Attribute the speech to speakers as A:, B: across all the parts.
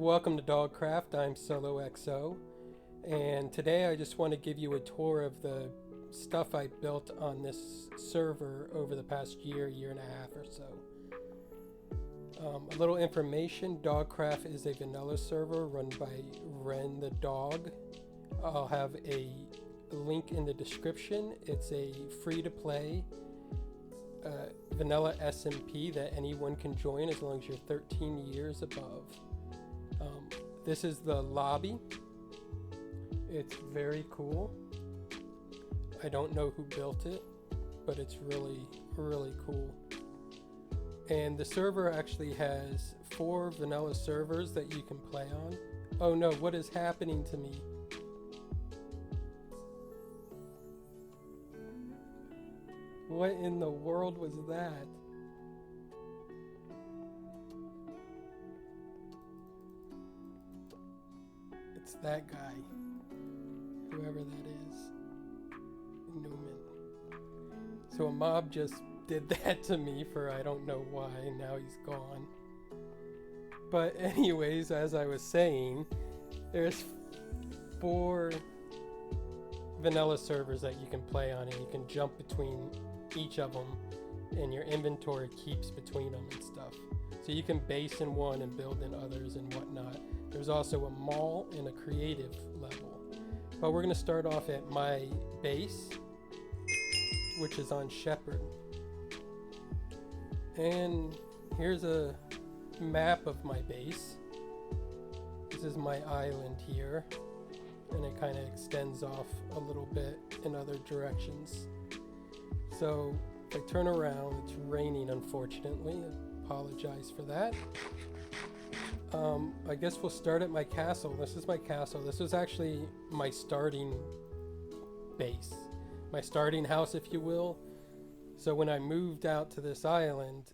A: Welcome to Dogcraft. I'm SoloXO, and today I just want to give you a tour of the stuff I built on this server over the past year and a half or so. A little information: Dogcraft is a vanilla server run by ReNDoG. I'll have a link in the description. It's a free-to-play vanilla SMP that anyone can join as long as you're 13 years above. This is the lobby. It's very cool. I don't know who built it, but it's really cool. And the server actually has 4 vanilla servers that you can play on. Oh no, what is happening to me? What in the world was that? It's that guy. Whoever that is. Newman. So a mob just did that to me for I don't know why, and now he's gone. But anyways, as I was saying, there's 4 vanilla servers that you can play on, and you can jump between each of them, and your inventory keeps between them and stuff. So you can base in one and build in others and whatnot. There's also a mall and a creative level. But we're going to start off at my base, which is on Shepherd. And here's a map of my base. This is my island here, and it kind of extends off a little bit in other directions. So if I turn around, it's raining, unfortunately. I apologize for that. I guess we'll start at my castle. This is my castle. This was actually my starting base, my starting house, if you will. So when I moved out to this island,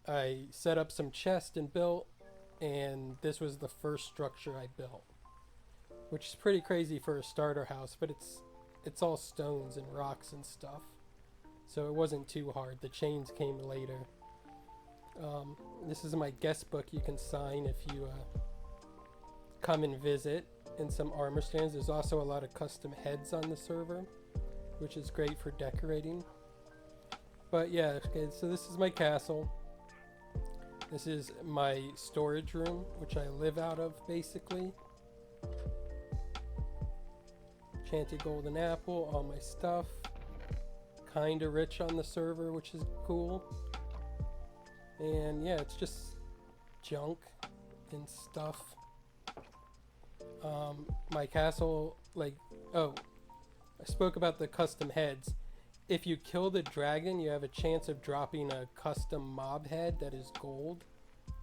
A: I set up some chests and built, and this was the first structure I built, which is pretty crazy for a starter house, but it's all stones and rocks and stuff. So it wasn't too hard. The chains came later. This is my guest book you can sign if you come and visit, and some armor stands. There's also a lot of custom heads on the server, which is great for decorating. But yeah, okay, so this is my castle. This is my storage room, which I live out of basically. Enchanted golden apple, all my stuff. Kinda rich on the server, which is cool. And yeah, it's just junk and stuff. My castle, I spoke about the custom heads. If you kill the dragon, you have a chance of dropping a custom mob head that is gold.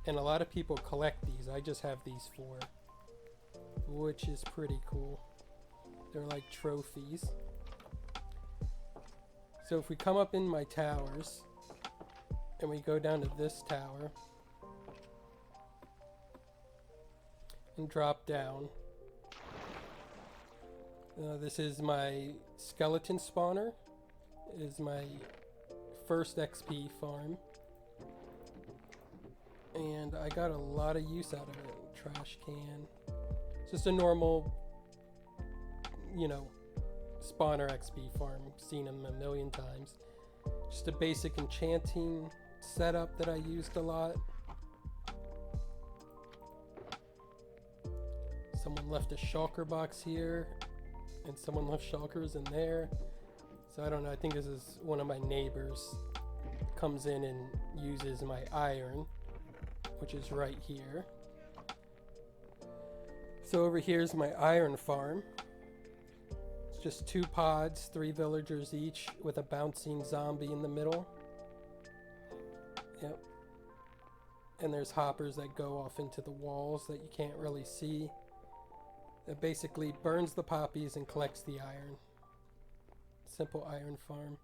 A: And a lot of people collect these. I just have these 4, which is pretty cool. They're like trophies. So if we come up in my towers, and we go down to this tower, and drop down, this is my skeleton spawner. It is my first XP farm, and I got a lot of use out of it. Trash can. It's just a normal, spawner XP farm. Seen them a million times. Just a basic enchanting setup that I used a lot. Someone left a shulker box here, and someone left shulkers in there. So I don't know, I think this is one of my neighbors comes in and uses my iron, which is right here. So over here is my iron farm. It's just 2 pods, 3 villagers each, with a bouncing zombie in the middle. Yep. And there's hoppers that go off into the walls that you can't really see. That basically burns the poppies and collects the iron. Simple iron farm.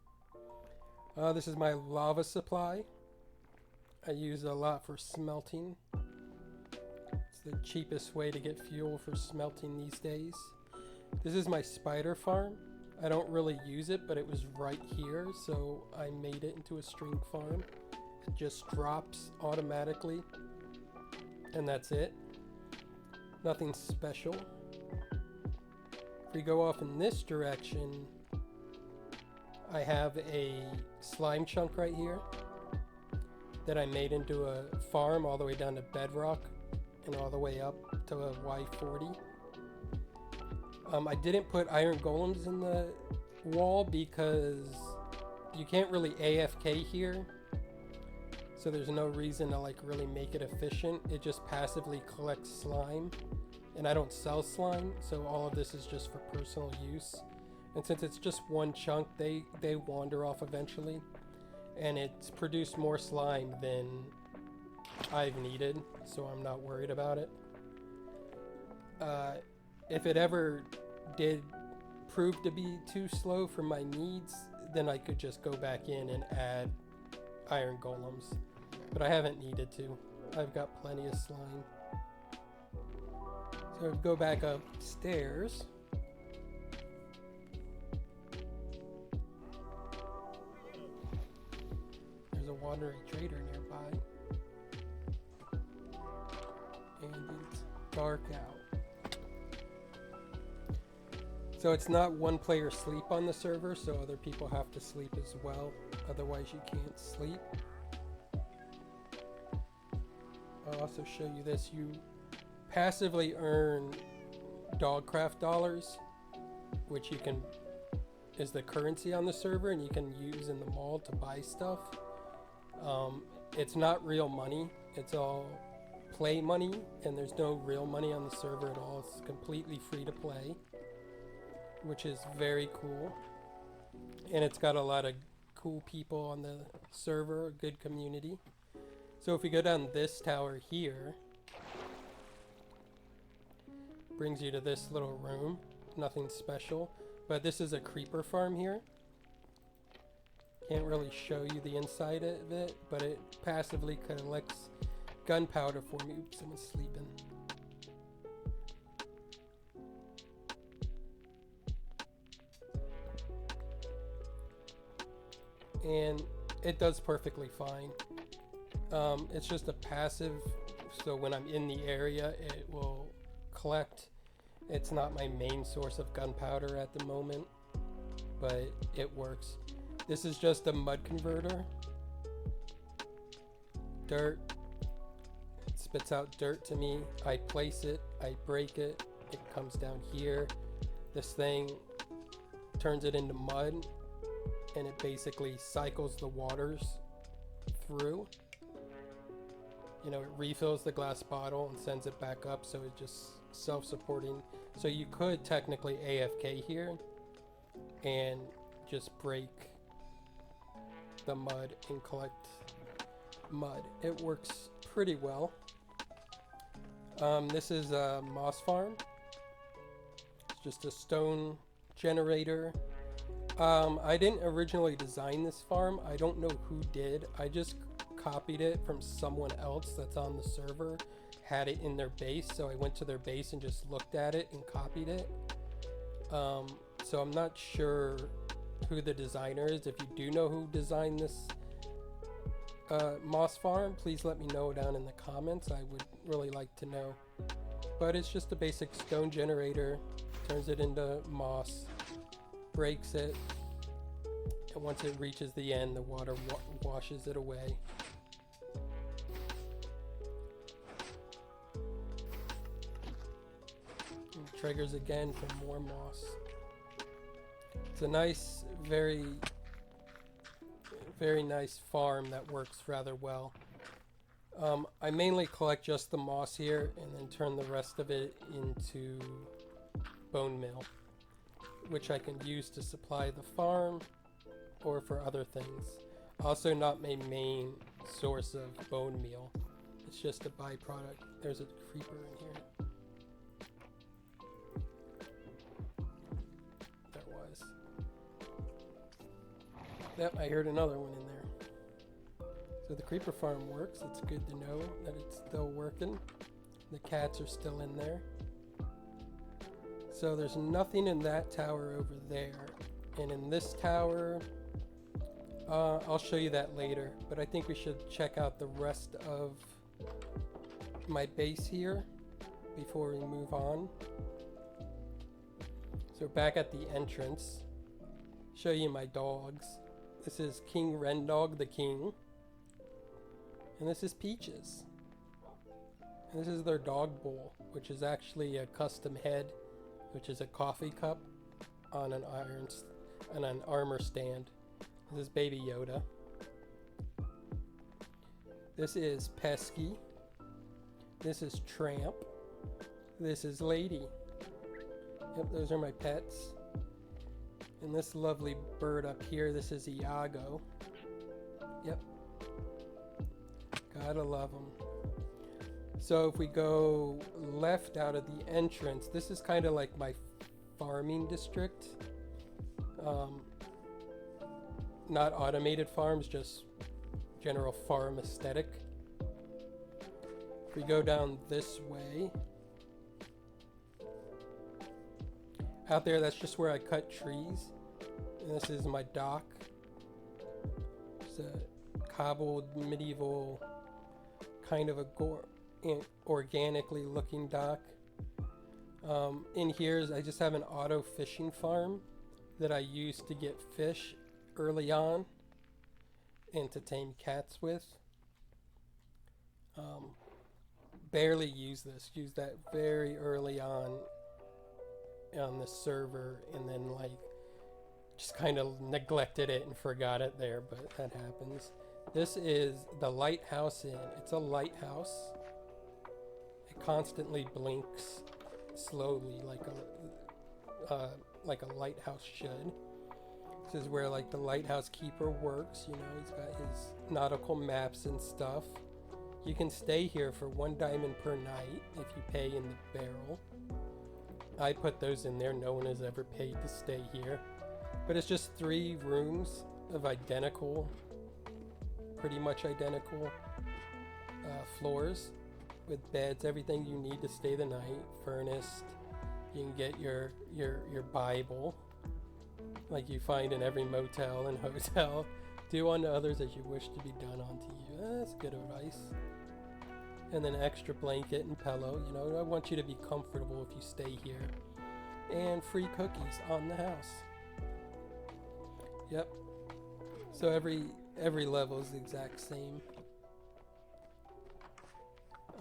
A: This is my lava supply. I use it a lot for smelting. It's the cheapest way to get fuel for smelting these days. This is my spider farm. I don't really use it, but it was right here, so I made it into a string farm. It just drops automatically, and that's it. Nothing special. If we go off in this direction, I have a slime chunk right here that I made into a farm all the way down to bedrock and all the way up to a Y40. I didn't put iron golems in the wall because you can't really AFK here, so there's no reason to like really make it efficient. It just passively collects slime, and I don't sell slime, so all of this is just for personal use. And since it's just one chunk, they wander off eventually, and it's produced more slime than I've needed, so I'm not worried about it. If it ever did prove to be too slow for my needs, then I could just go back in and add iron golems, but I haven't needed to. I've got plenty of slime. So go back upstairs. There's a wandering trader nearby. And it's dark out. So it's not one player sleep on the server, so other people have to sleep as well. Otherwise you can't sleep. I'll also show you this. You passively earn Dogcraft dollars, which you can is the currency on the server, and you can use in the mall to buy stuff. It's not real money. It's all play money, and there's no real money on the server at all. It's completely free to play, which is very cool. And it's got a lot of cool people on the server, a good community. So if we go down this tower here, brings you to this little room. Nothing special, but this is a creeper farm here. Can't really show you the inside of it, but it passively collects gunpowder for me. Oops, someone's sleeping. And it does perfectly fine. It's just a passive, so when I'm in the area it will collect. It's not my main source of gunpowder at the moment, but it works. This is just a mud converter. Dirt. It spits out dirt to me. I place it, I break it, it comes down here. This thing turns it into mud, and it basically cycles the waters through. You know, it refills the glass bottle and sends it back up, so it's just self-supporting. So you could technically AFK here and just break the mud and collect mud. It works pretty well. This is a moss farm. It's just a stone generator. I didn't originally design this farm. I don't know who did. I just copied it from someone else that's on the server, had it in their base, so I went to their base and just looked at it and copied it. So I'm not sure who the designer is. If you do know who designed this moss farm, please let me know down in the comments. I would really like to know. But it's just a basic stone generator, turns it into moss, breaks it, and once it reaches the end, the water washes it away. And triggers again for more moss. It's a nice, very nice farm that works rather well. I mainly collect just the moss here and then turn the rest of it into bone meal, which I can use to supply the farm or for other things. Also not my main source of bone meal. It's just a byproduct. There's a creeper in here. There was. Yep, I heard another one in there. So the creeper farm works. It's good to know that it's still working. The cats are still in there. So there's nothing in that tower over there. And in this tower, I'll show you that later. But I think we should check out the rest of my base here before we move on. So back at the entrance, show you my dogs. This is King ReNDoG the King. And this is Peaches. And this is their dog bowl, which is actually a custom head, which is a coffee cup on an armor stand. This is Baby Yoda. This is Pesky. This is Tramp. This is Lady. Yep, those are my pets. And this lovely bird up here, this is Iago. Yep. Gotta love them. So if we go left out of the entrance, this is kind of like my farming district. Not automated farms, just general farm aesthetic. If we go down this way, out there, that's just where I cut trees. And this is my dock. It's a cobbled medieval kind of a organically looking dock. In here, I just have an auto fishing farm that I used to get fish early on and to tame cats with. Barely use that very early on the server, and then like just kind of neglected it and forgot it there, but that happens. This is the lighthouse inn. It's a lighthouse. It constantly blinks slowly like a lighthouse should. This is where like the lighthouse keeper works, you know, he's got his nautical maps and stuff. You can stay here for 1 diamond per night if you pay in the barrel. I put those in there, no one has ever paid to stay here. But it's just 3 rooms of pretty much identical floors with beds, everything you need to stay the night, furnished. You can get your Bible, like you find in every motel and hotel. Do unto others as you wish to be done unto you. That's good advice. And then extra blanket and pillow. You know, I want you to be comfortable if you stay here. And free cookies on the house. Yep. So every level is the exact same.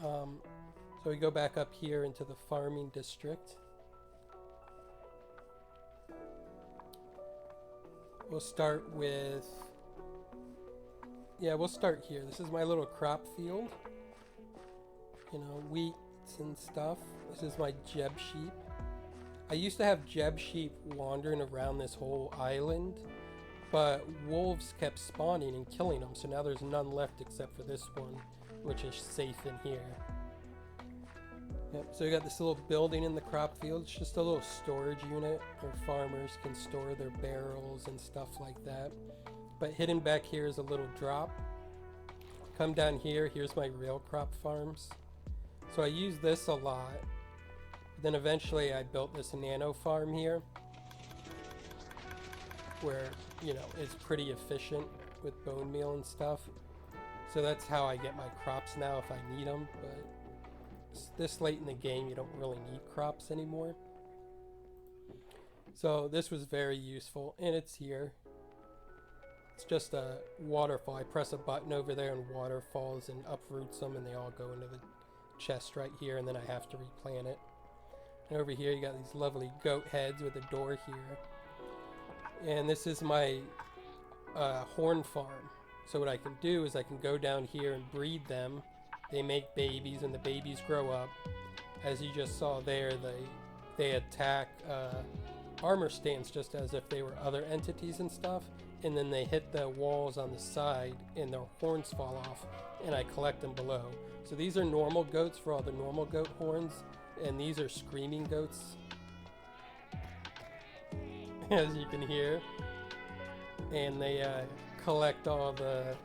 A: So we go back up here into the farming district. We'll start here. This is my little crop field. You know, wheat and stuff. This is my Jeb sheep. I used to have Jeb sheep wandering around this whole island, but wolves kept spawning and killing them, so now there's none left except for this one, which is safe in here. Yep, so you got this little building in the crop field. It's just a little storage unit where farmers can store their barrels and stuff like that. But hidden back here is a little drop. Come down here, here's my real crop farms. So I use this a lot. Then eventually I built this nano farm here, where, you know, it's pretty efficient with bone meal and stuff. So that's how I get my crops now if I need them, but this late in the game you don't really need crops anymore. So this was very useful, and it's here. It's just a waterfall. I press a button over there and water falls and uproots them, and they all go into the chest right here, and then I have to replant it. And over here you got these lovely goat heads with a door here. And this is my horn farm. So what I can do is I can go down here and breed them. They make babies, and the babies grow up. As you just saw there, they attack armor stands just as if they were other entities and stuff. And then they hit the walls on the side and their horns fall off, and I collect them below. So these are normal goats for all the normal goat horns, and these are screaming goats, as you can hear. And they collect all the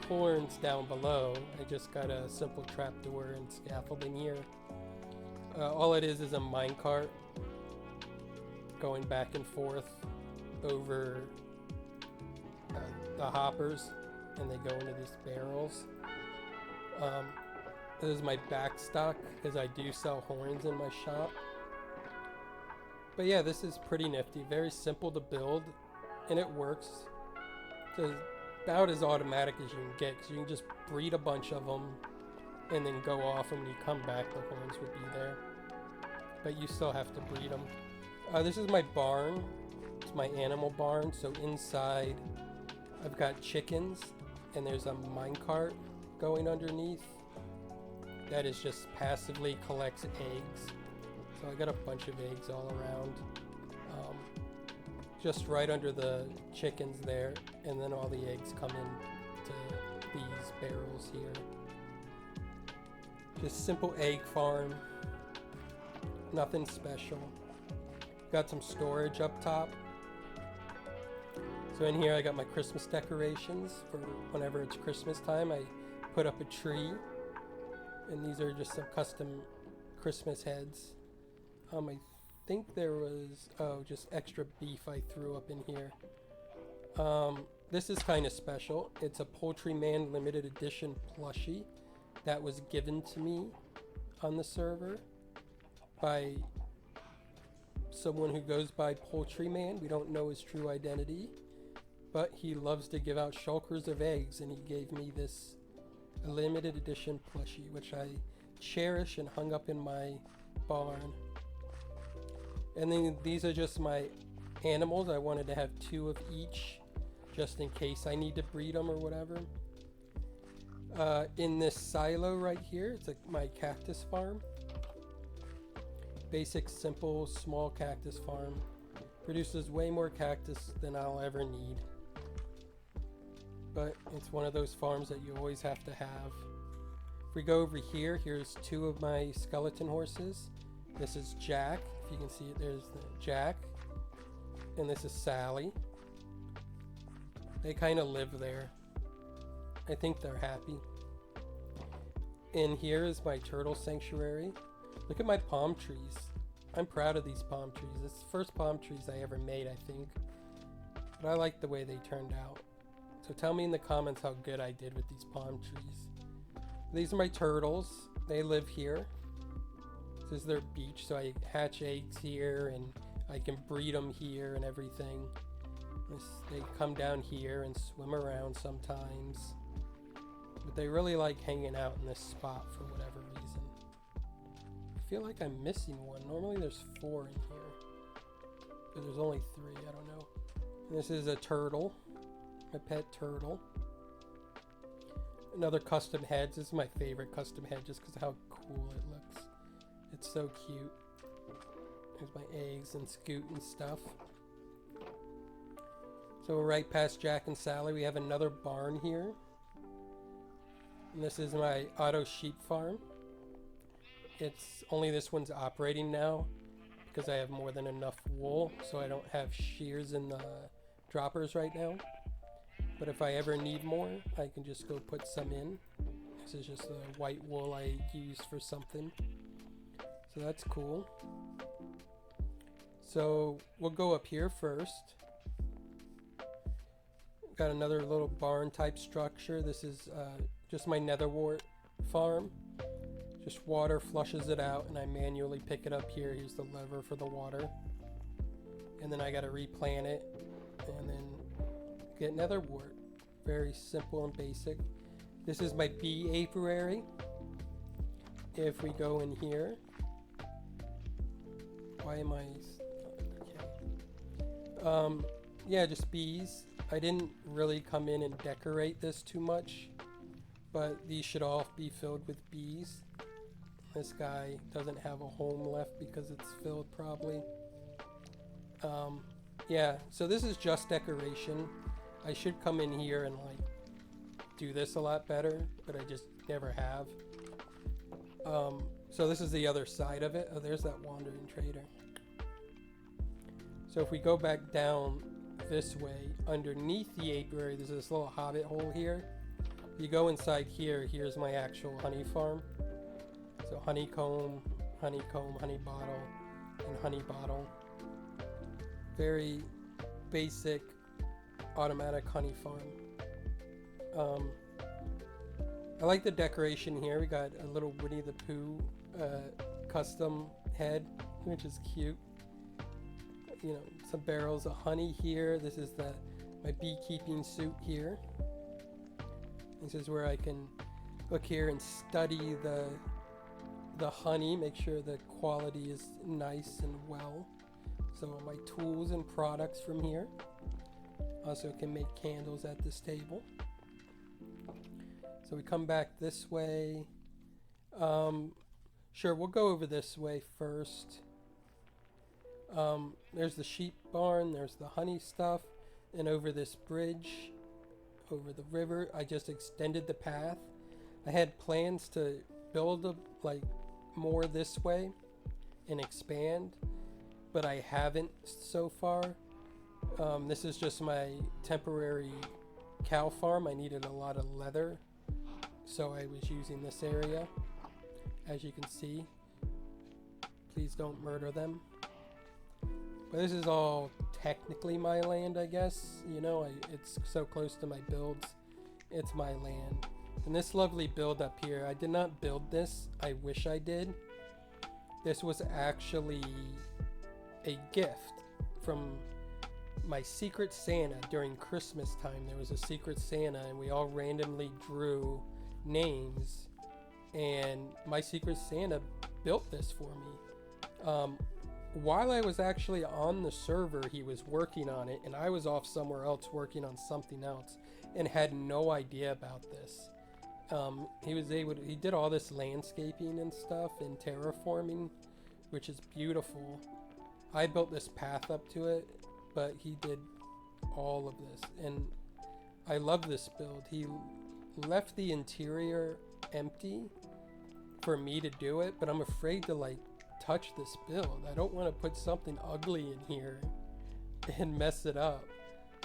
A: horns down below. I just got a simple trapdoor and scaffolding here. All it is a minecart going back and forth over the hoppers, and they go into these barrels. This is my back stock, because I do sell horns in my shop. But yeah, this is pretty nifty. Very simple to build, and it works. It's about as automatic as you can get, because you can just breed a bunch of them, and then go off, and when you come back, the horns would be there. But you still have to breed them. This is my barn. It's my animal barn. So inside, I've got chickens, and there's a minecart going underneath. That is just passively collects eggs. So I got a bunch of eggs all around. Just right under the chickens there, and then all the eggs come into these barrels here. Just simple egg farm. Nothing special. Got some storage up top. So in here I got my Christmas decorations for whenever it's Christmas time. I put up a tree, and these are just some custom Christmas heads. I think there was, just extra beef I threw up in here. This is kind of special. It's a Poultry Man limited edition plushie that was given to me on the server by someone who goes by Poultry Man. We don't know his true identity, but he loves to give out shulkers of eggs, and he gave me this limited edition plushie, which I cherish and hung up in my barn. And then these are just my animals. I wanted to have 2 of each, just in case I need to breed them or whatever. In this silo right here, it's like my cactus farm. Basic, simple, small cactus farm. Produces way more cactus than I'll ever need. But it's one of those farms that you always have to have. If we go over here, here's 2 of my skeleton horses. This is Jack. If you can see it, there's the Jack. And this is Sally. They kind of live there. I think they're happy. And here is my turtle sanctuary. Look at my palm trees. I'm proud of these palm trees. It's the first palm trees I ever made, I think. But I like the way they turned out. So tell me in the comments how good I did with these palm trees. These are my turtles. They live here. This is their beach, so I hatch eggs here, and I can breed them here and everything. They come down here and swim around sometimes. But they really like hanging out in this spot for whatever reason. I feel like I'm missing one. Normally there's 4 in here, but there's only 3. I don't know. And this is a turtle, my pet turtle. Another custom head. This is my favorite custom head just because of how cool it looks. It's so cute. There's my eggs and Scoot and stuff. So we're right past Jack and Sally. We have another barn here. And this is my auto sheep farm. It's only this one's operating now because I have more than enough wool, so I don't have shears in the droppers right now. But if I ever need more, I can just go put some in. This is just the white wool I use for something. So that's cool. So we'll go up here first. Got another little barn type structure. This is just my netherwort farm. Just water flushes it out, and I manually pick it up here. Here's the lever for the water. And then I got to replant it and then get netherwort. Very simple and basic. This is my bee apiary. If we go in here, why am I okay. Yeah, just bees. I didn't really come in and decorate this too much, but these should all be filled with bees. This guy doesn't have a home left because it's filled probably. Yeah, so this is just decoration. I should come in here and like do this a lot better, but I just never have. So this is the other side of it. Oh, there's that wandering trader. So if we go back down this way, underneath the apiary, there's this little hobbit hole here. If you go inside here, here's my actual honey farm. So honeycomb, honeycomb, honey bottle, and honey bottle. Very basic automatic honey farm. I like the decoration here. We got a little Winnie the Pooh custom head, which is cute. You know, some barrels of honey here. This is my beekeeping suit here. This is where I can look here and study the honey, make sure the quality is nice and well. So my tools and products from here. Also can make candles at this table. So we come back this way. Sure, we'll go over this way first. There's the sheep barn, there's the honey stuff, and over this bridge, over the river, I just extended the path. I had plans to build more this way and expand, but I haven't so far. This is just my temporary cow farm. I needed a lot of leather, so I was using this area. As you can see, please don't murder them. But this is all technically my land, I guess. You know, it's so close to my builds. It's my land. And this lovely build up here, I did not build this. I wish I did. This was actually a gift from my Secret Santa during Christmas time. There was a Secret Santa and we all randomly drew names. And my Secret Santa built this for me. While I was actually on the server, he was working on it, and I was off somewhere else working on something else and had no idea about this. He did all this landscaping and stuff and terraforming, which is beautiful. I built this path up to it, but he did all of this, and I love this build. He left the interior empty for me to do it, but I'm afraid to touch this build. I don't want to put something ugly in here and mess it up.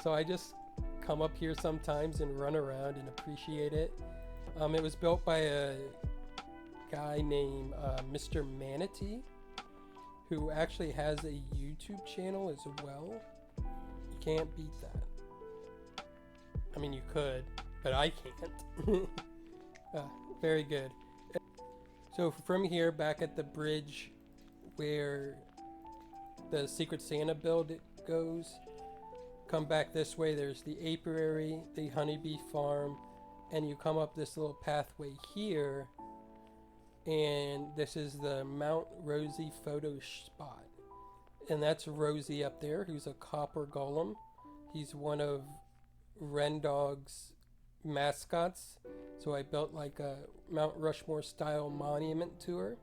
A: So I just come up here sometimes and run around and appreciate it. It was built by a guy named Mr. Manatee, who actually has a YouTube channel as well. You can't beat that. I mean, you could, but I can't. Very good. So from here, back at the bridge where the Secret Santa build goes, come back this way, there's the apiary, the honeybee farm, and you come up this little pathway here, and this is the Mount Rosie photo spot. And that's Rosie up there, who's a copper golem. He's one of ReNDoG's mascots. So I built a Mount Rushmore style monument to her.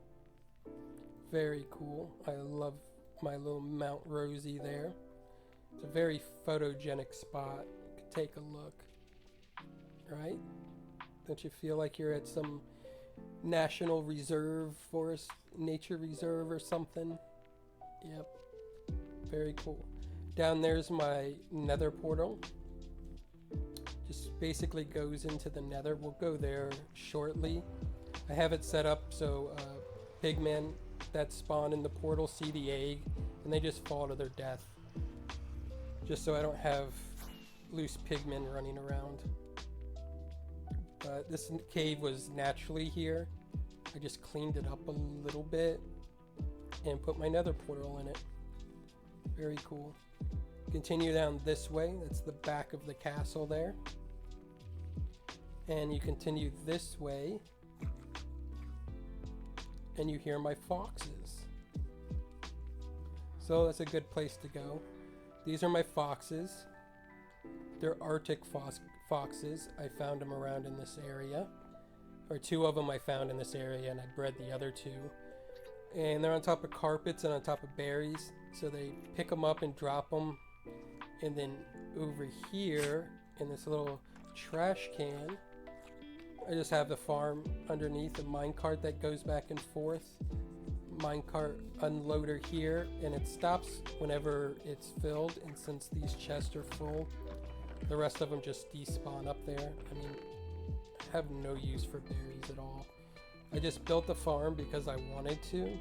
A: Very cool. I love my little Mount Rosie there. It's a very photogenic spot. You could take a look. Right? Don't you feel like you're at some national reserve, forest, nature reserve or something? Yep. Very cool. Down there's my nether portal. Just basically goes into the nether. We'll go there shortly. I have it set up so pigmen that spawn in the portal see the egg and they just fall to their death. Just so I don't have loose pigmen running around. This cave was naturally here. I just cleaned it up a little bit and put my nether portal in it. Very cool. Continue down this way. That's the back of the castle there. And you continue this way and you hear my foxes. So that's a good place to go. These are my foxes. They're Arctic foxes. I found them around in this area. Or two of them I found in this area, and I bred the other two. And they're on top of carpets and on top of berries. So they pick them up and drop them. And then over here in this little trash can, I just have the farm underneath, a minecart that goes back and forth. Minecart unloader here, and it stops whenever it's filled. And since these chests are full, the rest of them just despawn up there. I mean, I have no use for berries at all. I just built the farm because I wanted to,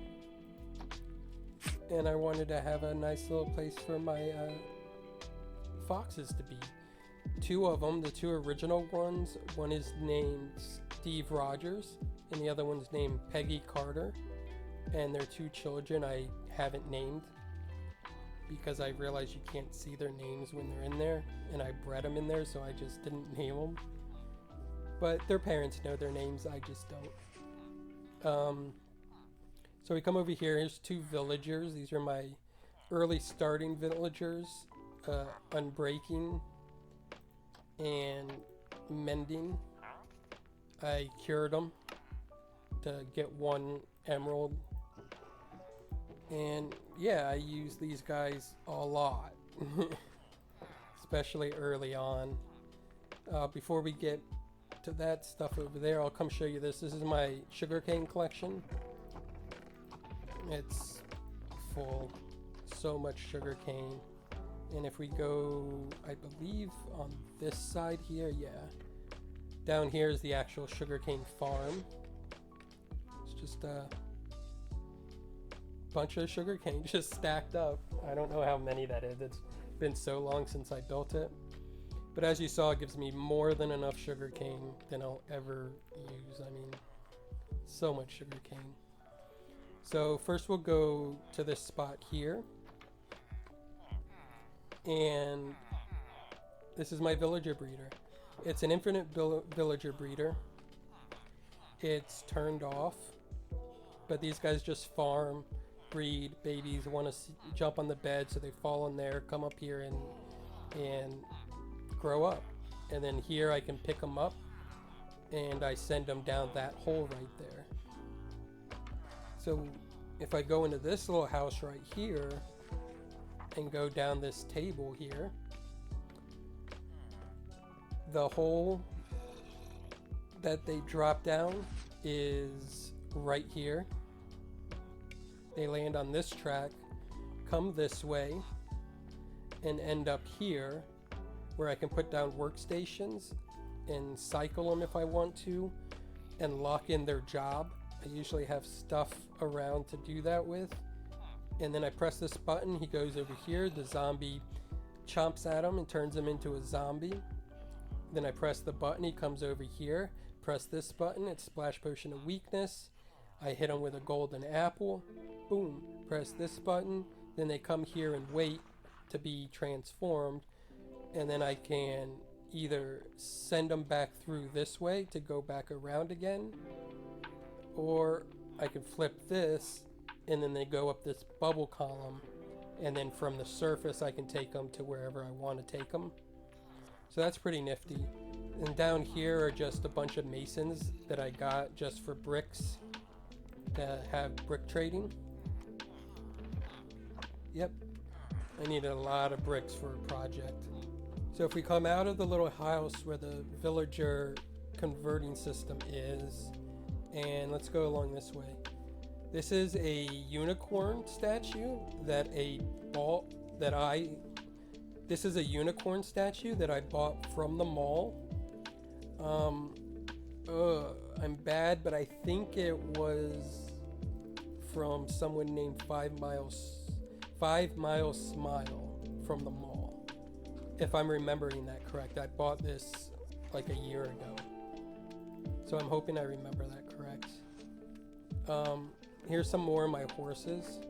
A: and I wanted to have a nice little place for my foxes to be. Two of them, the two original ones, one is named Steve Rogers, and the other one's named Peggy Carter, and their 2 children I haven't named because I realized you can't see their names when they're in there, and I bred them in there, so I just didn't name them. But their parents know their names, I just don't. So we come over here, here's 2 villagers. These are my early starting villagers, unbreaking and mending. I cured them to get 1 emerald. And yeah, I use these guys a lot, especially early on. Before we get to that stuff over there, I'll come show you this. This is my sugarcane collection. It's full, so much sugarcane. And if we go, I believe on this side here, yeah. Down here is the actual sugarcane farm. It's just a bunch of sugarcane just stacked up. I don't know how many that is. It's been so long since I built it. But as you saw, it gives me more than enough sugarcane than I'll ever use. I mean, so much sugarcane. So first we'll go to this spot here. And this is my villager breeder. It's an infinite villager breeder. It's turned off, but these guys just farm, breed babies, want to jump on the bed, so they fall in there, come up here and grow up. And then here I can pick them up and I send them down that hole right there. So if I go into this little house right here and go down this table here, the hole that they drop down is right here. They land on this track, come this way, and end up here, where I can put down workstations and cycle them if I want to, and lock in their job. I usually have stuff around to do that with. And then I press this button, he goes over here, the zombie chomps at him and turns him into a zombie. Then I press the button, he comes over here, press this button, it's Splash Potion of Weakness. I hit him with a golden apple, boom, press this button, then they come here and wait to be transformed, and then I can either send them back through this way to go back around again, or I can flip this and then they go up this bubble column, and then from the surface I can take them to wherever I want to take them. So that's pretty nifty. And down here are just a bunch of masons that I got just for bricks to have brick trading. Yep, I needed a lot of bricks for a project. So if we come out of the little house where the villager converting system is, and let's go along this way. This is a unicorn statue that this is a unicorn statue that I bought from the mall. I'm bad, but I think it was from someone named 5 Mile Smile from the mall. If I'm remembering that correct. I bought this like a year ago. So I'm hoping I remember that correct. Here's some more of my horses.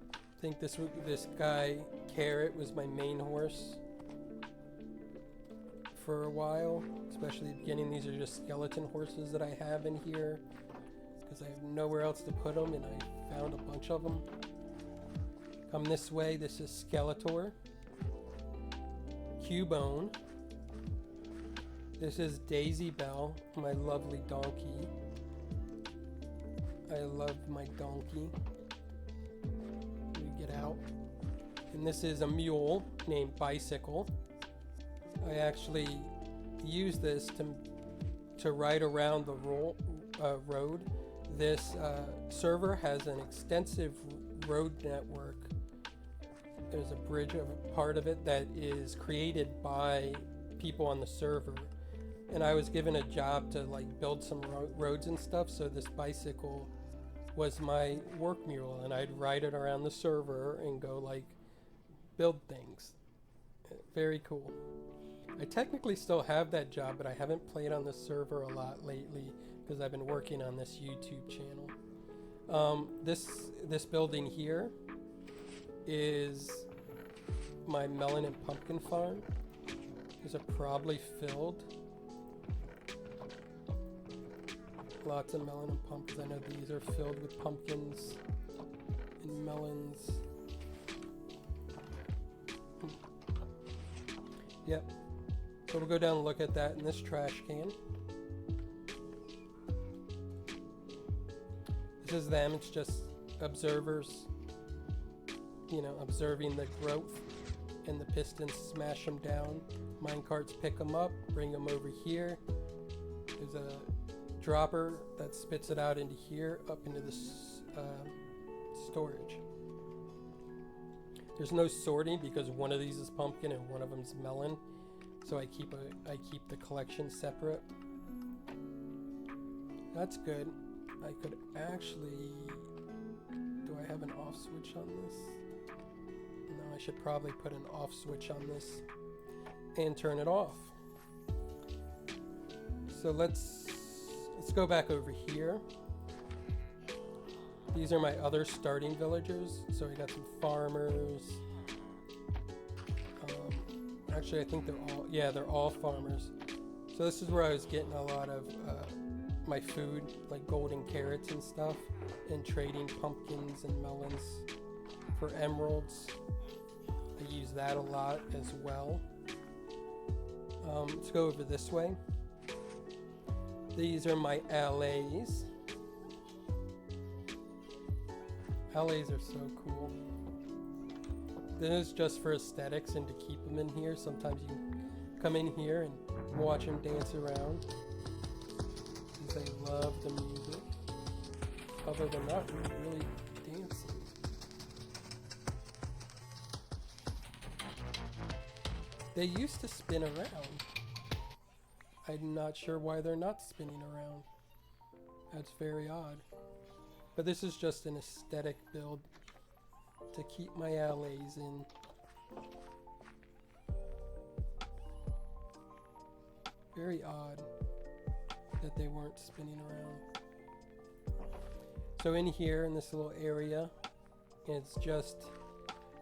A: I think this guy, Carrot, was my main horse for a while, especially at the beginning. These are just skeleton horses that I have in here because I have nowhere else to put them, and I found a bunch of them. Come this way, this is Skeletor. Cubone. This is Daisy Bell, my lovely donkey. I love my donkey. Let me get out. And this is a mule named Bicycle. I actually use this to ride around the road. This server has an extensive road network. There's a bridge of part of it that is created by people on the server. And I was given a job to like build some roads and stuff, so this bicycle was my work mule, and I'd ride it around the server and go like build things. Very cool. I technically still have that job, but I haven't played on the server a lot lately because I've been working on this YouTube channel. This building here is my melon and pumpkin farm. These are probably filled. Lots of melon and pumpkins. I know these are filled with pumpkins and melons. Yep. So we'll go down and look at that in this trash can. This is them. It's just observers, you know, observing the growth, and the pistons smash them down. Minecarts pick them up, bring them over here. There's a dropper that spits it out into here, up into this storage. There's no sorting because one of these is pumpkin and one of them's melon, so I keep the collection separate. That's good. I could actually, do I have an off switch on this? No, I should probably put an off switch on this and turn it off. So let's go back over here. These are my other starting villagers. So I got some farmers. Actually, I think they're all farmers. So this is where I was getting a lot of my food, like golden carrots and stuff, and trading pumpkins and melons for emeralds. I use that a lot as well. Let's go over this way. These are my LAs. LAs are so cool. This is just for aesthetics and to keep them in here. Sometimes you come in here and watch them dance around, because they love the music. Although they're not really dancing. They used to spin around. I'm not sure why they're not spinning around. That's very odd. But this is just an aesthetic build to keep my LAs in. Very odd that they weren't spinning around. So in here, in this little area, it's just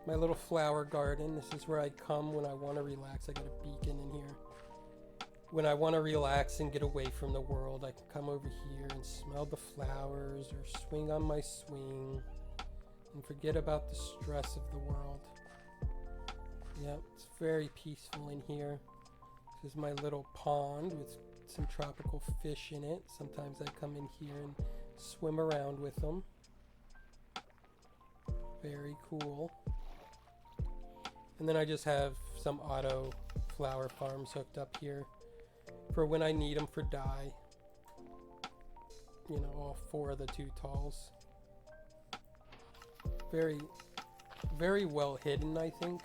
A: my little flower garden. This is where I come when I want to relax. I got a beacon in here. When I want to relax and get away from the world, I can come over here and smell the flowers or swing on my swing and forget about the stress of the world. Yep, it's very peaceful in here. This is my little pond with some tropical fish in it. Sometimes I come in here and swim around with them. Very cool. And then I just have some auto flower farms hooked up here for when I need them for dye. You know, all 4 of the 2 talls. Very, very well hidden, I think.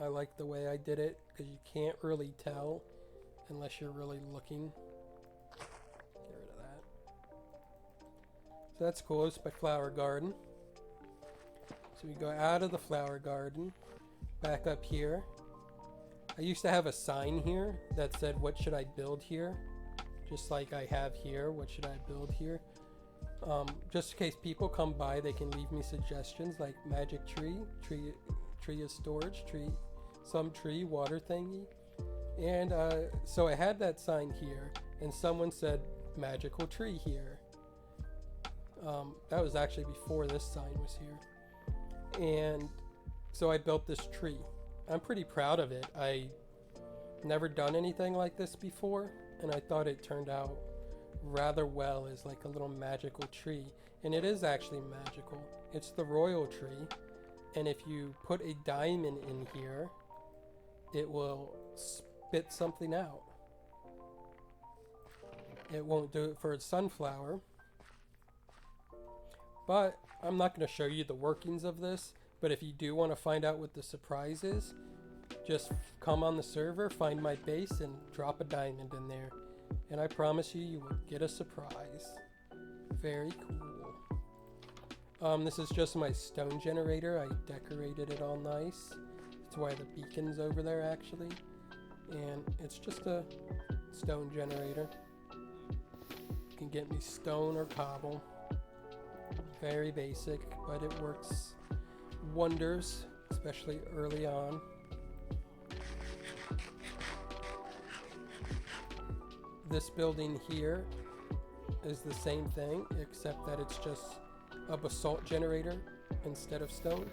A: I like the way I did it, because you can't really tell unless you're really looking. Get rid of that. So that's cool. It's my flower garden. So we go out of the flower garden, back up here. I used to have a sign here that said, "What should I build here?" Just like I have here, "What should I build here?" Just in case people come by, they can leave me suggestions like magic tree of storage, some tree, water thingy. And so I had that sign here, and someone said magical tree here. That was actually before this sign was here. And so I built this tree. I'm pretty proud of it. I never done anything like this before, and I thought it turned out rather well as like a little magical tree. And it is actually magical. It's the royal tree, and if you put a diamond in here, it will spit something out. It won't do it for a sunflower, but I'm not going to show you the workings of this. But if you do want to find out what the surprise is, just come on the server, find my base, and drop a diamond in there. And I promise you, you will get a surprise. Very cool. This is just my stone generator. I decorated it all nice. That's why the beacon's over there actually. And it's just a stone generator. You can get me stone or cobble. Very basic, but it works wonders, especially early on. This building here is the same thing, except that it's just a basalt generator instead of stone.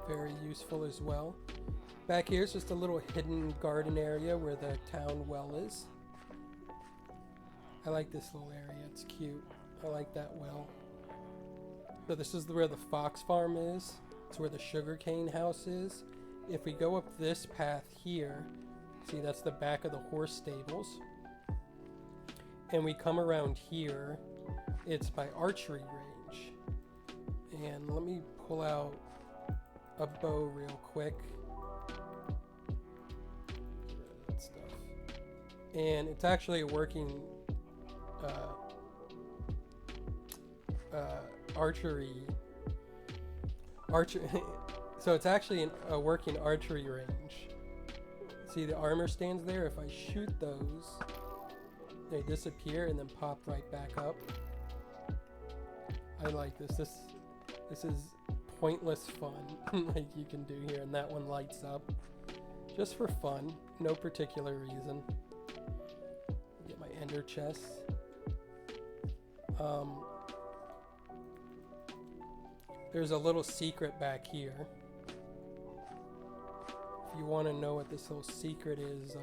A: Very useful as well. Back here is just a little hidden garden area where the town well is. I like this little area, it's cute. I like that well. So this is where the fox farm is. It's where the sugarcane house is. If we go up this path here, see that's the back of the horse stables. And we come around here, it's my archery range. And let me pull out a bow real quick. That stuff. And it's actually a working so it's actually a working archery range. See the armor stands there? If I shoot those, they disappear and then pop right back up. I like this. This is pointless fun like you can do here, and that one lights up just for fun, no particular reason. Get my ender chest. There's a little secret back here. If you want to know what this little secret is,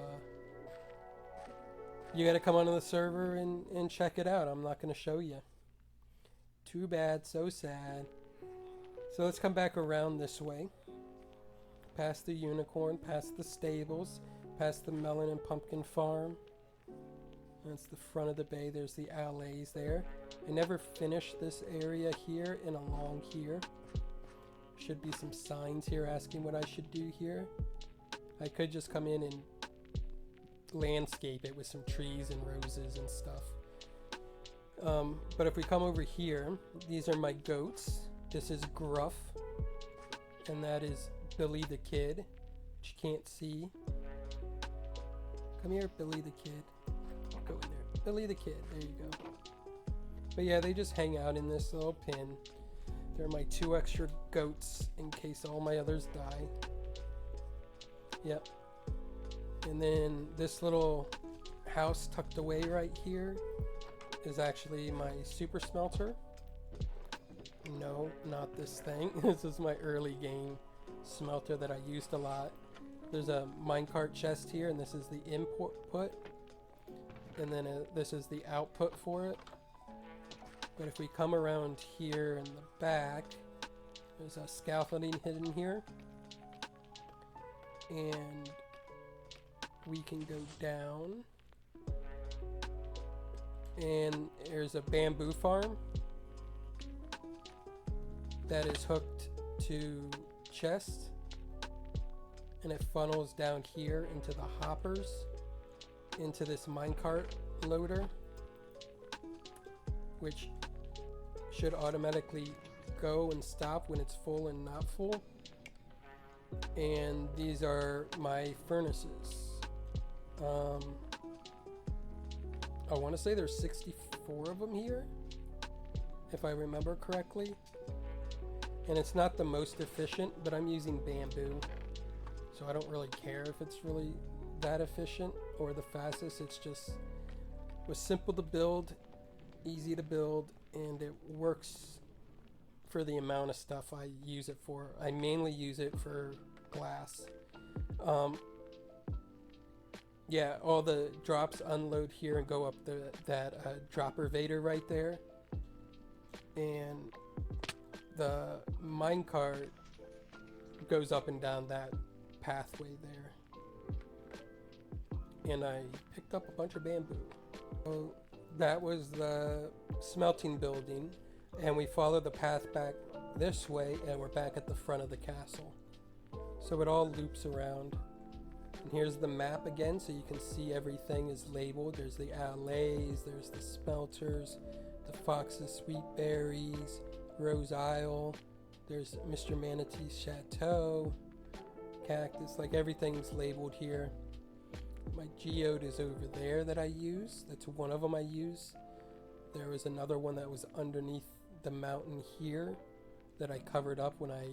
A: you gotta come onto the server and check it out. I'm not gonna show you. Too bad, so sad. So let's come back around this way. Past the unicorn, past the stables, past the melon and pumpkin farm. That's the front of the bay. There's the alleys there. I never finished this area here and along here. Should be some signs here asking what I should do here. I could just come in and landscape it with some trees and roses and stuff. But if we come over here, these are my goats. This is Gruff, and that is Billy the Kid, which you can't see. Come here, Billy the Kid. Go in there. Billy the Kid, there you go. But yeah, they just hang out in this little pen. They're my 2 extra goats in case all my others die. Yep. And then this little house tucked away right here is actually my super smelter. No, not this thing. This is my early game smelter that I used a lot. There's a minecart chest here, and this is the input, and then this is the output for it. But if we come around here in the back, there's a scaffolding hidden here, and we can go down, and there's a bamboo farm that is hooked to chest, and it funnels down here into the hoppers, into this minecart loader, which should automatically go and stop when it's full and not full. And these are my furnaces. I want to say there's 64 of them here, if I remember correctly. And it's not the most efficient, but I'm using bamboo, so I don't really care if it's really that efficient or the fastest. It's just was simple to build, easy to build, and it works for the amount of stuff I use it for. I mainly use it for glass. Yeah, all the drops unload here and go up that dropper Vader right there, and the minecart goes up and down that pathway there. And I picked up a bunch of bamboo. So that was the smelting building, and we follow the path back this way, and we're back at the front of the castle. So it all loops around. And here's the map again, so you can see everything is labeled. There's the allays, there's the smelters, the Fox's Sweet Berries, Rose Isle, There's Mr. Manatee's Chateau, cactus, like everything's labeled here. My geode is over there that I use. That's one of them I use. There was another one that was underneath the mountain here that I covered up when I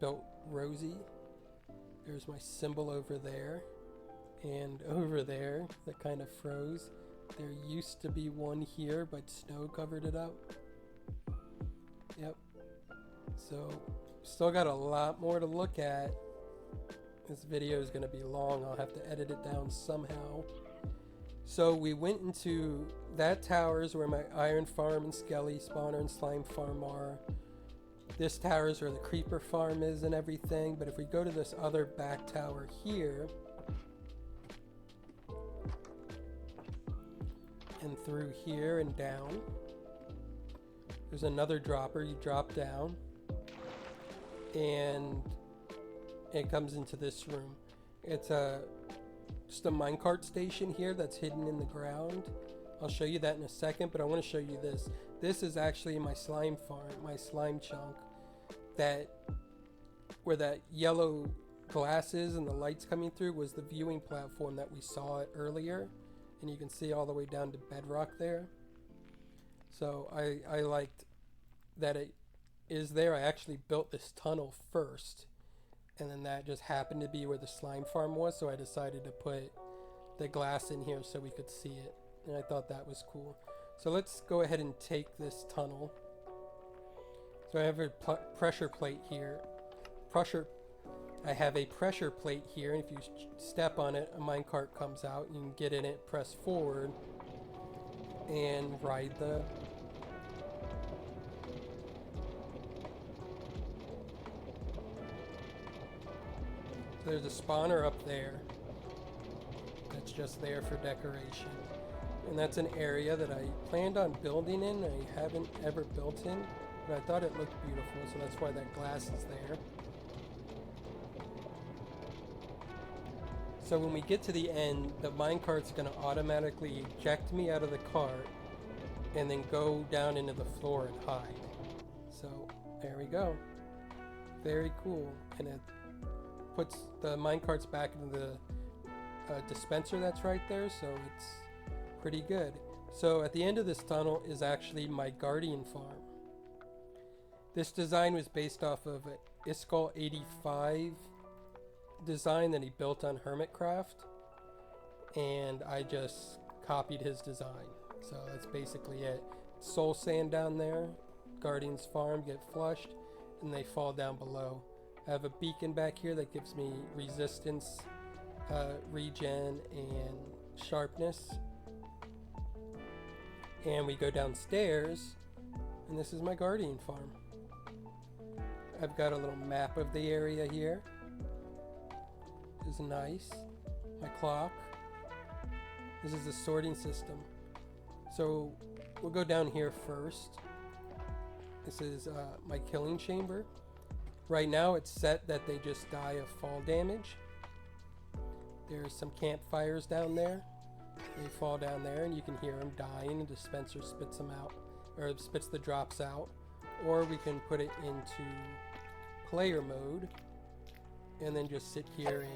A: built Rosie. There's my symbol over there. And over there that kind of froze. There used to be one here, but snow covered it up. Yep. So, still got a lot more to look at. This video is going to be long. I'll have to edit it down somehow. So we went into that tower is where my iron farm and skelly spawner and slime farm are. This tower is where the creeper farm is and everything. But if we go to this other back tower here, and through here and down, there's another dropper. You drop down and it comes into this room. It's just a minecart station here that's hidden in the ground. I'll show you that in a second, but I want to show you this. This is actually my slime farm, my slime chunk, that where that yellow glass is and the lights coming through was the viewing platform that we saw it earlier, and you can see all the way down to bedrock there. So I liked that it is there. I actually built this tunnel first, and then that just happened to be where the slime farm was, so I decided to put the glass in here so we could see it, and I thought that was cool. So let's go ahead and take this tunnel. So I have a pressure plate here. I have a pressure plate here, and if you step on it, a minecart comes out. You can get in it, press forward, and ride the... There's a spawner up there that's just there for decoration. And that's an area that I planned on building in. I haven't ever built in, but I thought it looked beautiful, so that's why that glass is there. So when we get to the end, the minecart's going to automatically eject me out of the cart and then go down into the floor and hide. So there we go. Very cool. And it puts the minecarts back into the dispenser that's right there, so it's pretty good. So at the end of this tunnel is actually my guardian farm. This design was based off of an Iskall 85 design that he built on Hermitcraft, and I just copied his design. So that's basically it. Soul sand down there, Guardian's farm, get flushed, and they fall down below. I have a beacon back here that gives me resistance, regen, and sharpness. And we go downstairs, and this is my Guardian farm. I've got a little map of the area here. This is nice. My clock. This is the sorting system. So we'll go down here first. This is my killing chamber. Right now it's set that they just die of fall damage. There's some campfires down there. They fall down there and you can hear them dying, and the dispenser spits them out, or spits the drops out. Or we can put it into player mode and then just sit here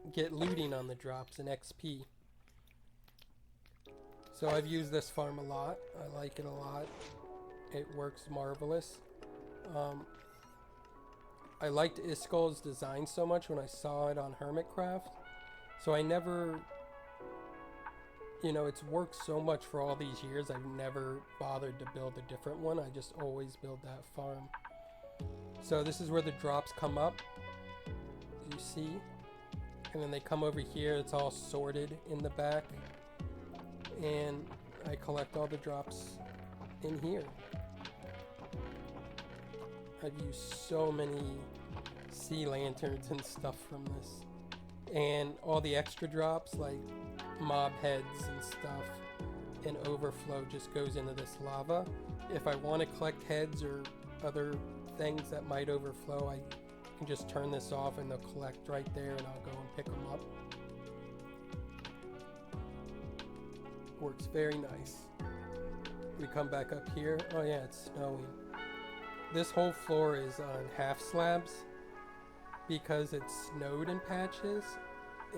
A: and get looting on the drops and XP. So I've used this farm a lot. I like it a lot. It works marvelous. I liked Iskall's design so much when I saw it on Hermitcraft. So I never, it's worked so much for all these years. I've never bothered to build a different one. I just always build that farm. So this is where the drops come up, you see, and then they come over here. It's all sorted in the back, and I collect all the drops in here. I've used so many sea lanterns and stuff from this, and all the extra drops like mob heads and stuff and overflow just goes into this lava. If I want to collect heads or other things that might overflow, I can just turn this off and they'll collect right there, and I'll go and pick them up. Works very nice. We come back up here. Oh yeah, it's snowing. this whole floor is on half slabs because it snowed in patches,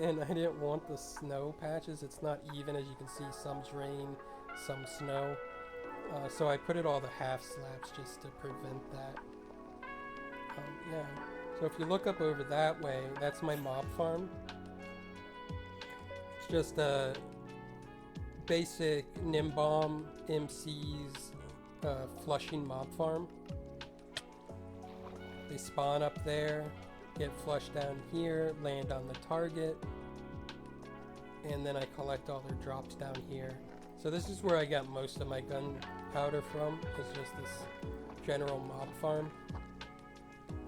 A: and I didn't want the snow patches. It's not even, as you can see, some's rain, some snow. So I put it all the half slabs just to prevent that. Yeah. So if you look up over that way, that's my mob farm. It's just a basic Nimbomb MC's flushing mob farm. They spawn up there, get flushed down here, land on the target, and then I collect all their drops down here. So this is where I got most of my gunpowder from, is just this general mob farm.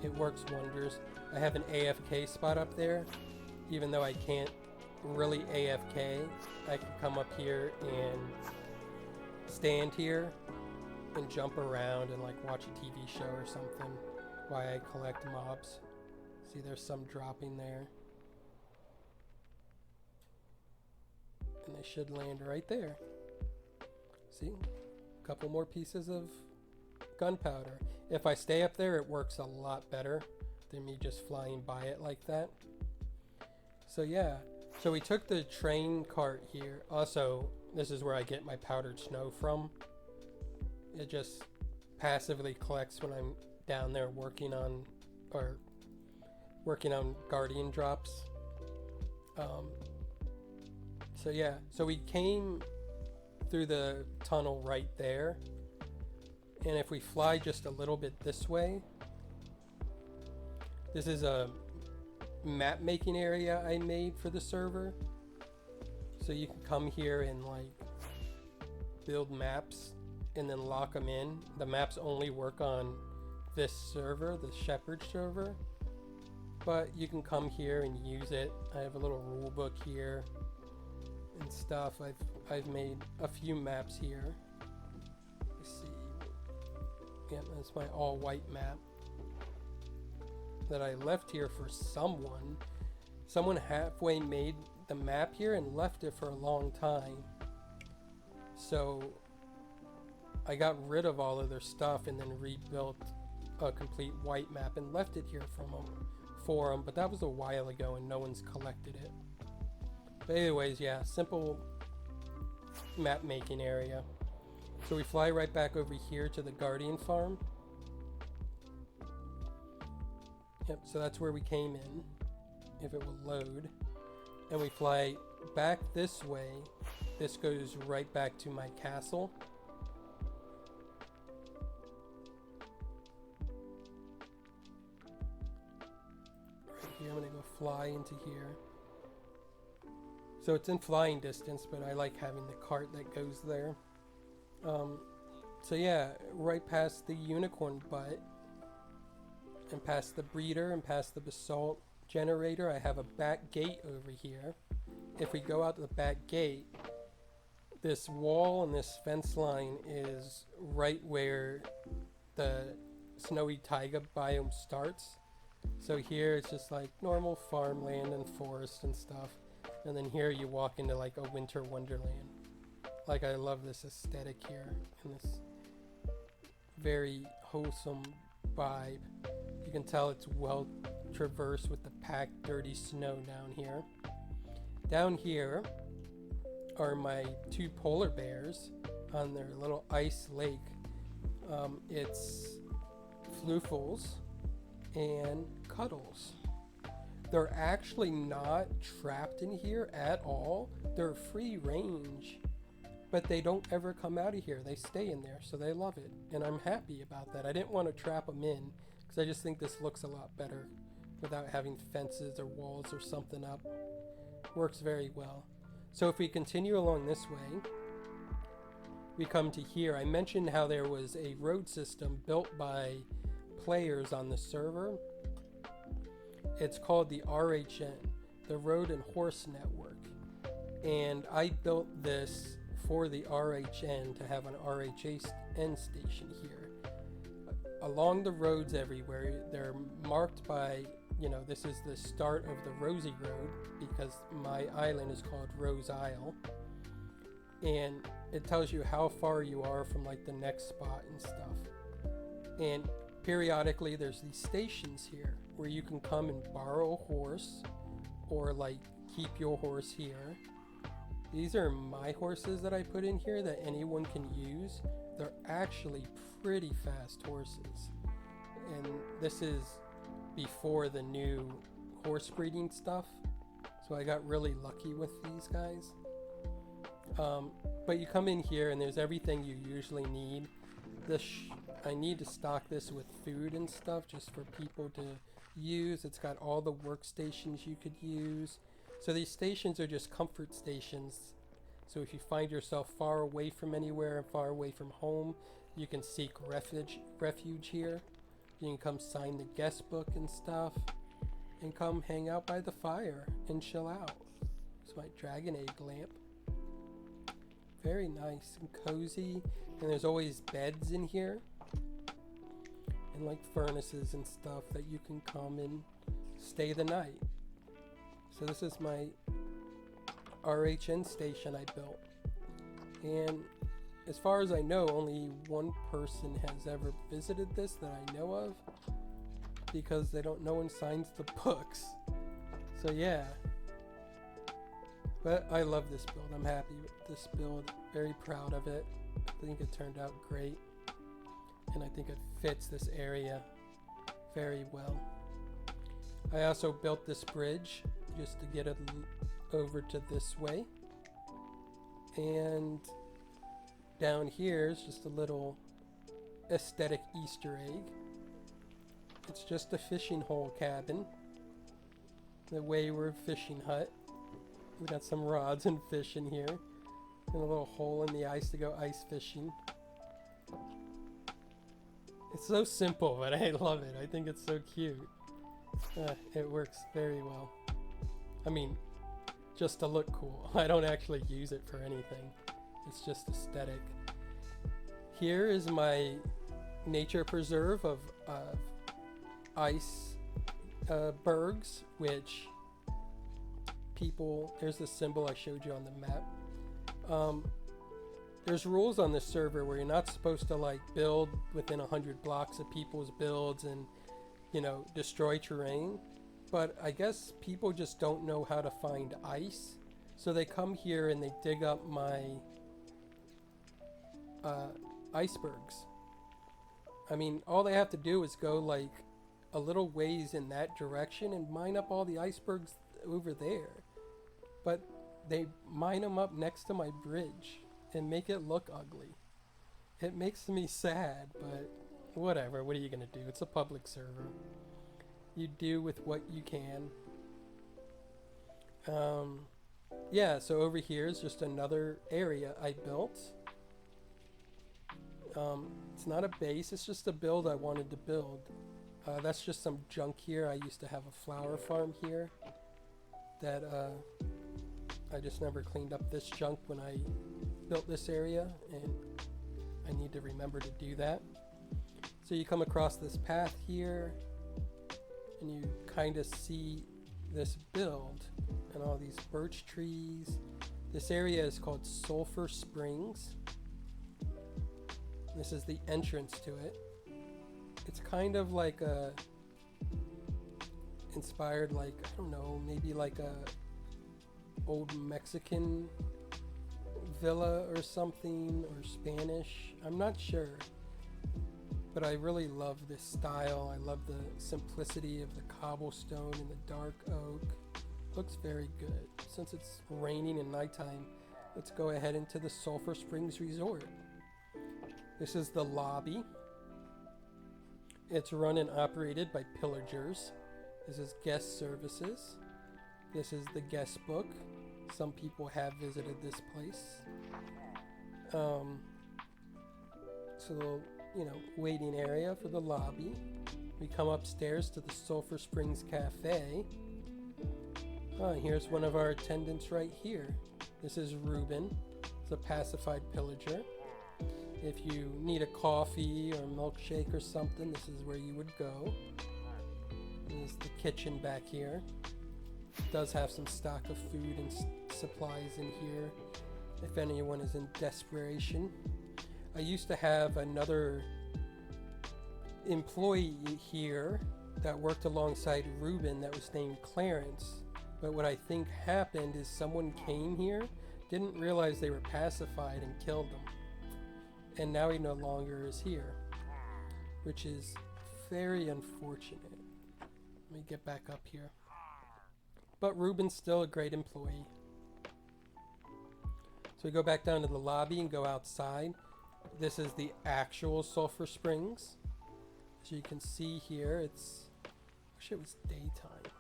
A: It works wonders. I have an AFK spot up there. Even though I can't really AFK, I can come up here and stand here and jump around and like watch a TV show or something while I collect mobs. See, there's some dropping there. And they should land right there. See? A couple more pieces of gunpowder. If I stay up there, it works a lot better than me just flying by it like that. So yeah. So we took the train cart here. Also, this is where I get my powdered snow from. It just passively collects when I'm down there working on guardian drops. So yeah, so we came through the tunnel right there, and if we fly just a little bit this way, this is a map making area I made for the server. So you can come here and like build maps and then lock them in. The maps only work on this server, the Shepherd server, but you can come here and use it. I have a little rule book here and stuff. I've made a few maps here. Let's see. Yeah, that's my all white map that I left here for someone. Someone halfway made the map here and left it for a long time. So I got rid of all of their stuff and then rebuilt a complete white map and left it here for them, but that was a while ago and no one's collected it. But anyways, yeah, simple map making area. So we fly right back over here to the Guardian farm. Yep, so that's where we came in, if it will load. And we fly back this way. This goes right back to my castle. Right here, I'm gonna go fly into here. So it's in flying distance, but I like having the cart that goes there. So yeah, right past the unicorn butt, and past the breeder, and past the basalt generator, I have a back gate over here. If we go out to the back gate, this wall and this fence line is right where the snowy taiga biome starts. So here it's just like normal farmland and forest and stuff. And then here you walk into like a winter wonderland. Like, I love this aesthetic here and this very wholesome vibe. You can tell it's well traversed with the packed dirty snow down here. Down here are my two polar bears on their little ice lake. It's Floofles and Cuddles. They're actually not trapped in here at all. They're free range, but they don't ever come out of here. They stay in there, so they love it, and I'm happy about that. I didn't want to trap them in because I just think this looks a lot better without having fences or walls or something up. Works very well. So if we continue along this way, we come to here. I mentioned how there was a road system built by players on the server. It's called the RHN, the Road and Horse Network. And I built this for the RHN to have an RHN station here. Along the roads everywhere, they're marked by, you know, this is the start of the Rosie Road because my island is called Rose Isle. And it tells you how far you are from like the next spot and stuff. And periodically there's these stations here where you can come and borrow a horse or like keep your horse here. These are my horses that I put in here that anyone can use. They're actually pretty fast horses. And this is before the new horse breeding stuff. So I got really lucky with these guys. But you come in here and there's everything you usually need. I need to stock this with food and stuff just for people to use. It's got all the workstations you could use. So these stations are just comfort stations. So if you find yourself far away from anywhere and far away from home, you can seek refuge here. You can come sign the guest book and stuff and come hang out by the fire and chill out. It's my dragon egg lamp. Very nice and cozy. And there's always beds in here. And like furnaces and stuff that you can come and stay the night. So this is my RHN station I built. And as far as I know, only one person has ever visited this that I know of, because no one signs the books. So yeah. But I love this build. I'm happy with this build. Very proud of it. I think it turned out great. And I think it fits this area very well. I also built this bridge just to get it over to this way. And down here is just a little aesthetic Easter egg. It's just a fishing hole cabin. The Wayward fishing hut. We got some rods and fish in here. And a little hole in the ice to go ice fishing. It's so simple, but I love it. I think it's so cute. It works very well. I mean, just to look cool. I don't actually use it for anything. It's just aesthetic. Here is my nature preserve of ice bergs, which people, there's the symbol I showed you on the map. There's rules on this server where you're not supposed to like build within 100 blocks of people's builds and, you know, destroy terrain. But I guess people just don't know how to find ice. So they come here and they dig up my icebergs. I mean, all they have to do is go like a little ways in that direction and mine up all the icebergs over there. But they mine them up next to my bridge and make it look ugly. It makes me sad, but whatever. What are you gonna do? It's a public server. You do with what you can. Yeah, so over here is just another area I built. It's not a base, it's just a build I wanted to build. That's just some junk here. I used to have a flower farm here that I just never cleaned up this junk when I built this area, and I need to remember to do that. So you come across this path here and you kind of see this build and all these birch trees. This area is called Sulphur Springs. This is the entrance to it. It's kind of like a inspired, like, I don't know, maybe like a old Mexican villa or something, or Spanish. I'm not sure. But I really love this style. I love the simplicity of the cobblestone and the dark oak. Looks very good. Since it's raining and nighttime, let's go ahead into the Sulphur Springs Resort. This is the lobby. It's run and operated by pillagers. This is guest services. This is the guest book. Some people have visited this place. So, you know, waiting area for the lobby. We come upstairs to the Sulphur Springs Cafe. Oh, here's one of our attendants right here. This is Ruben. He's a pacified pillager. If you need a coffee or milkshake or something, this is where you would go. There's the kitchen back here. It does have some stock of food and supplies in here if anyone is in desperation. I used to have another employee here that worked alongside Ruben that was named Clarence. But what I think happened is someone came here, didn't realize they were pacified, and killed them. And now he no longer is here, which is very unfortunate. Let me get back up here. But Ruben's still a great employee. So we go back down to the lobby and go outside. This is the actual Sulphur Springs. As you can see here, it's... I wish it was daytime.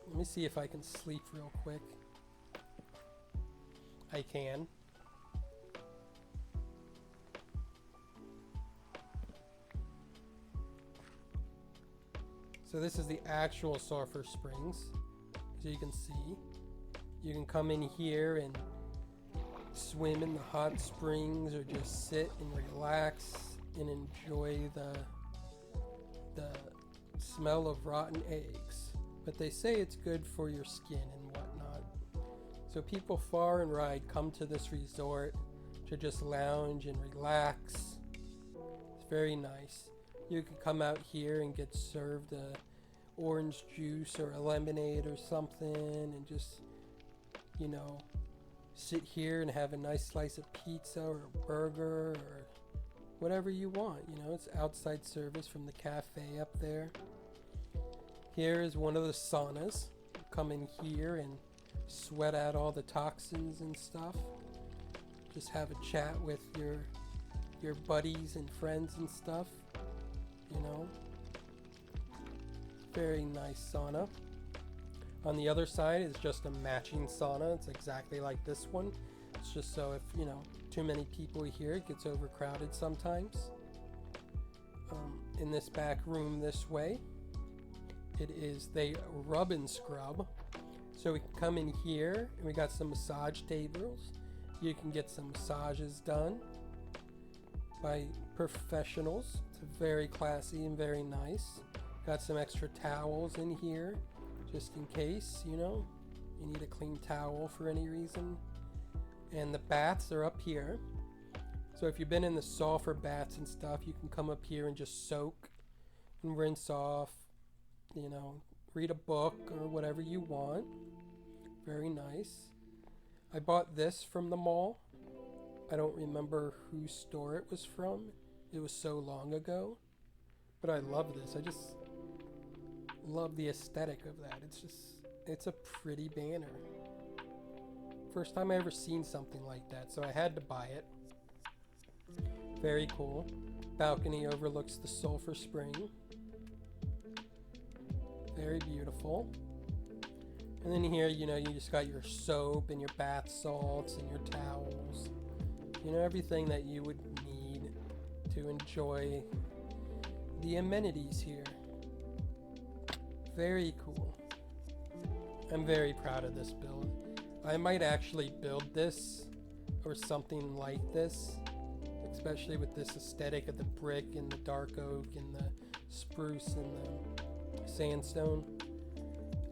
A: Let me see if I can sleep real quick. I can. So this is the actual Sulphur Springs. As you can see, you can come in here and swim in the hot springs, or just sit and relax and enjoy the smell of rotten eggs. But they say it's good for your skin and whatnot. So people far and wide come to this resort to just lounge and relax. It's very nice. You can come out here and get served a orange juice or a lemonade or something, and just, you know, sit here and have a nice slice of pizza or a burger or whatever you want. You know, it's outside service from the cafe up there. Here is one of the saunas. Come in here and sweat out all the toxins and stuff. Just have a chat with your buddies and friends and stuff, you know. Very nice sauna. On the other side is just a matching sauna. It's exactly like this one. It's just so if, you know, too many people here, it gets overcrowded sometimes. In this back room this way, it is they rub and scrub. So we can come in here and we got some massage tables. You can get some massages done by professionals. It's very classy and very nice. Got some extra towels in here just in case, you know, you need a clean towel for any reason. And the baths are up here. So if you've been in the sulfur baths and stuff, you can come up here and just soak and rinse off, you know, read a book or whatever you want. Very nice. I bought this from the mall. I don't remember whose store it was from. It was so long ago. But I love this. I just love the aesthetic of that. It's a pretty banner. First time I ever seen something like that, so I had to buy it. Very cool. Balcony overlooks the Sulphur Spring. Very beautiful. And then here, you know, you just got your soap and your bath salts and your towels. You know, everything that you would need to enjoy the amenities here. Very cool. I'm very proud of this build. I might actually build this or something like this, especially with this aesthetic of the brick and the dark oak and the spruce and the sandstone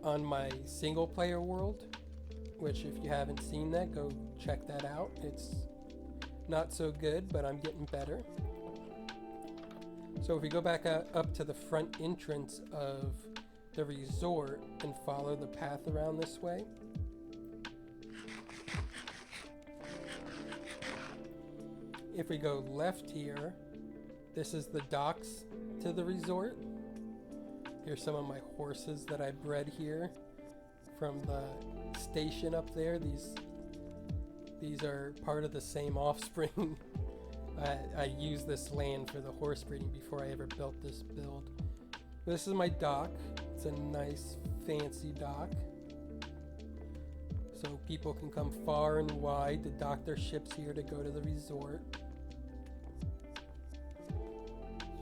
A: on my single player world, which if you haven't seen that, go check that out. It's not so good, but I'm getting better. So if we go back up to the front entrance of the resort and follow the path around this way, if we go left here, this is the docks to the resort. Here's some of my horses that I bred here from the station up there. These are part of the same offspring. I used this land for the horse breeding before I ever built this build. This is my dock. It's a nice fancy dock. So people can come far and wide to dock their ships here to go to the resort.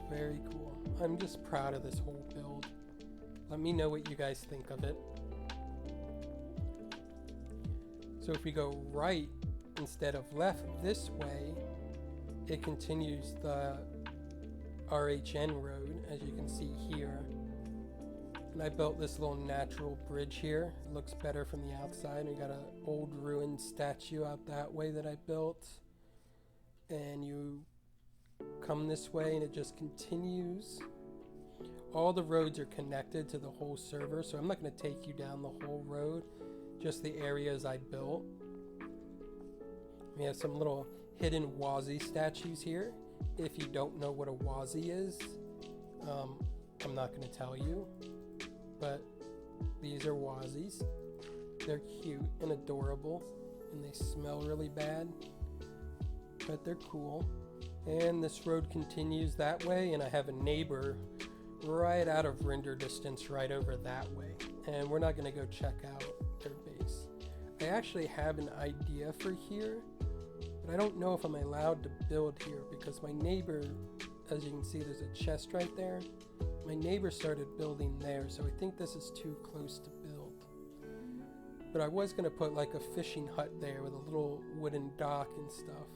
A: Very cool. I'm just proud of this whole build. Let me know what you guys think of it. So if we go right instead of left this way, it continues the RHN road, as you can see here. And I built this little natural bridge here. It looks better from the outside. We got an old ruined statue out that way that I built. And you come this way and it just continues all the roads are connected to the whole server, so I'm not going to take you down the whole road, just the areas I built. We have some little hidden Wazzy statues here. If you don't know what a Wazzy is, I'm not going to tell you, but these are Wazzies. They're cute and adorable, and they smell really bad, but they're cool. And this road continues that way, and I have a neighbor right out of render distance right over that way, and we're not going to go check out their base. I actually have an idea for here, but I don't know if I'm allowed to build here because my neighbor, as you can see, there's a chest right there. My neighbor started building there, so I think this is too close to build. But I was going to put like a fishing hut there with a little wooden dock and stuff.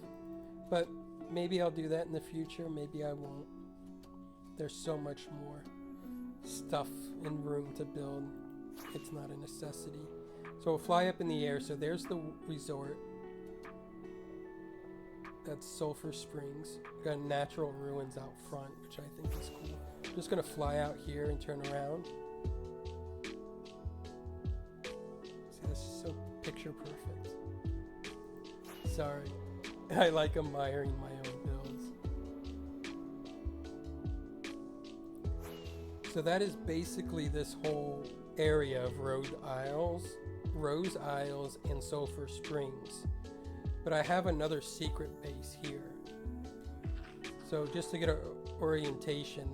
A: But maybe I'll do that in the future, maybe I won't. There's so much more stuff and room to build. It's not a necessity. So we'll fly up in the air. So there's the resort. That's Sulphur Springs. We've got natural ruins out front, which I think is cool. I'm just gonna fly out here and turn around. See, this is so picture perfect. Sorry. I like admiring my own builds. So that is basically this whole area of Rose Isles and Sulphur Springs. But I have another secret base here. So just to get an orientation,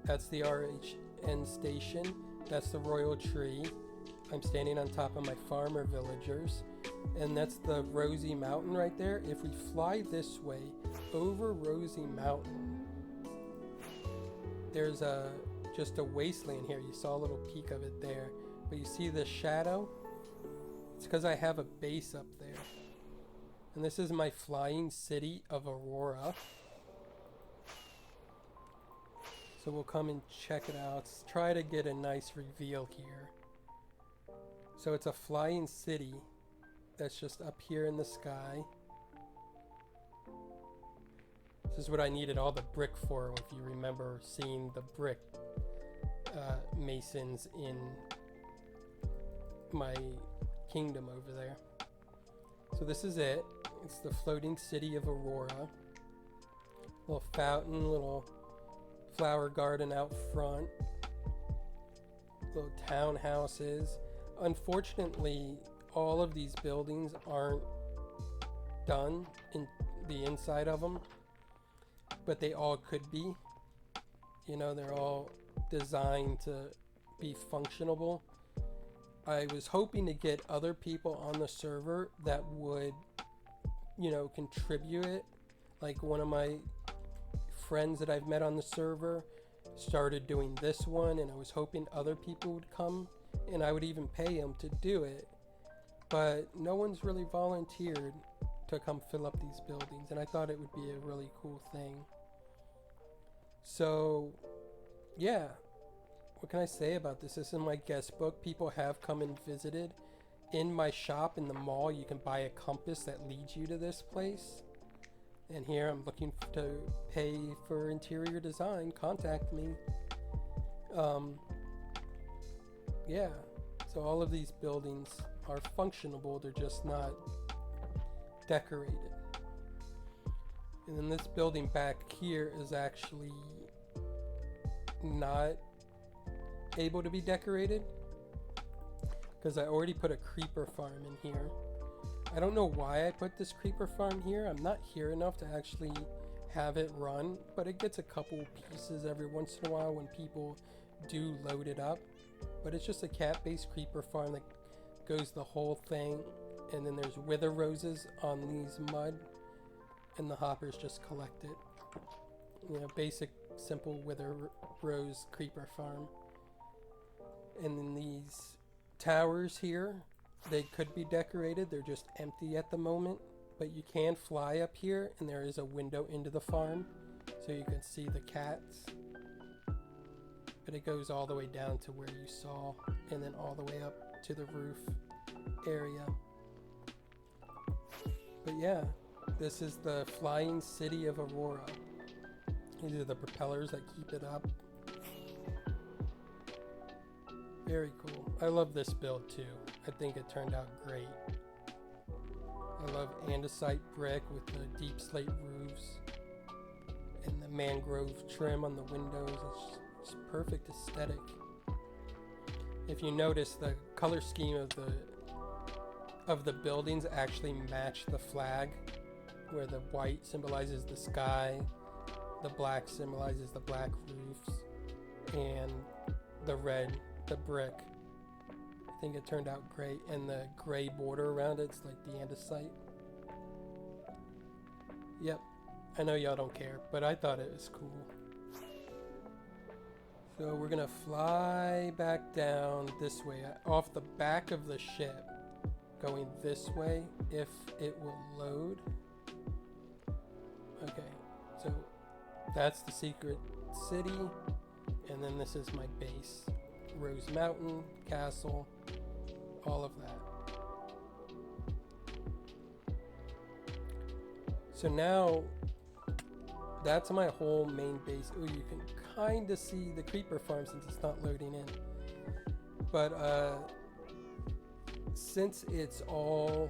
A: that's the RHN station. That's the Royal Tree. I'm standing on top of my farmer villagers. And that's the Rosie Mountain right there. If we fly this way over Rosie Mountain, there's just a wasteland here. You saw a little peek of it there. But you see the shadow? It's because I have a base up there. And this is my flying city of Aurora. So we'll come and check it out. Let's try to get a nice reveal here. So it's a flying city that's just up here in the sky. This is what I needed all the brick for, if you remember seeing the brick masons in my kingdom over there. So this is it. It's the floating city of Aurora. Little fountain, little flower garden out front. Little townhouses. Unfortunately, all of these buildings aren't done in the inside of them, but they all could be. You know, they're all designed to be functionable. I was hoping to get other people on the server that would, you know, contribute it. Like one of my friends that I've met on the server started doing this one, and I was hoping other people would come and I would even pay them to do it. But no one's really volunteered to come fill up these buildings, and I thought it would be a really cool thing. So, yeah. What can I say about this? This is my guest book. People have come and visited. In my shop in the mall, you can buy a compass that leads you to this place. And here I'm looking to pay for interior design. Contact me. Yeah. So all of these buildings are functionable. They're just not decorated. And then this building back here is actually not able to be decorated because I already put a creeper farm in here. I don't know why I put this creeper farm here. I'm not here enough to actually have it run, but it gets a couple pieces every once in a while when people do load it up. But it's just a cat-based creeper farm that goes the whole thing, and then there's wither roses on these mud, and the hoppers just collect it. You know, basic, simple wither rose creeper farm. And then these towers here, they could be decorated. They're just empty at the moment, but you can fly up here, and there is a window into the farm, so you can see the cats. But it goes all the way down to where you saw, and then all the way up to the roof area. But yeah, this is the flying city of Aurora. These are the propellers that keep it up. Very cool. I love this build too. I think it turned out great. I love andesite brick with the deep slate roofs and the mangrove trim on the windows. It's perfect aesthetic. If you notice, the color scheme of the buildings actually match the flag, where the white symbolizes the sky, the black symbolizes the black roofs, and the red, the brick. I think it turned out great, and the gray border around it's like the andesite. Yep, I know y'all don't care, but I thought it was cool. So we're gonna fly back down this way, off the back of the ship, going this way, if it will load. Okay, so that's the secret city, and then this is my base. Rose Mountain, castle, all of that. So now, that's my whole main base. Oh, you can kind of see the creeper farm since it's not loading in. But since it's all...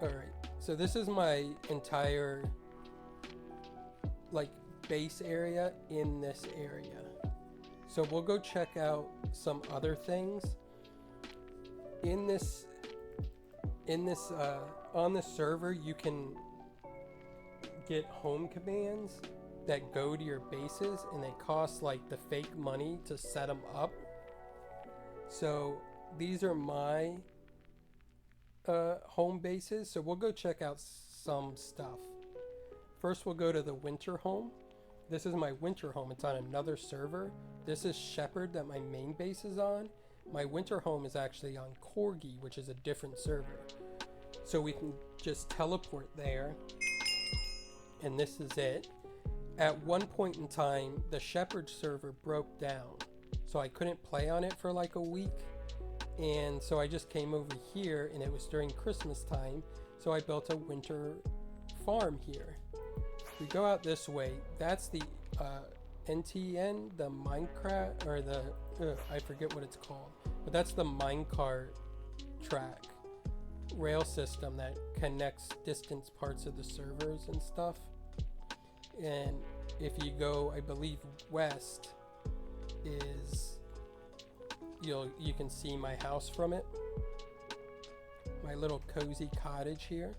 A: Alright, so this is my entire like base area in this area. So we'll go check out some other things. On this server, you can get home commands that go to your bases, and they cost like the fake money to set them up. So these are my home bases. So we'll go check out some stuff. First, we'll go to the winter home. This is my winter home. It's on another server. This is Shepherd that my main base is on. My winter home is actually on Corgi, which is a different server. So we can just teleport there. And this is it. At one point in time, the Shepherd server broke down. So I couldn't play on it for like a week. And so I just came over here, and it was during Christmas time. So I built a winter farm here. We go out this way. That's the NTN, the minecart, or the I forget what it's called, but that's the minecart track rail system that connects distant parts of the servers and stuff. And if you go, I believe west is you can see my house from it, my little cozy cottage here.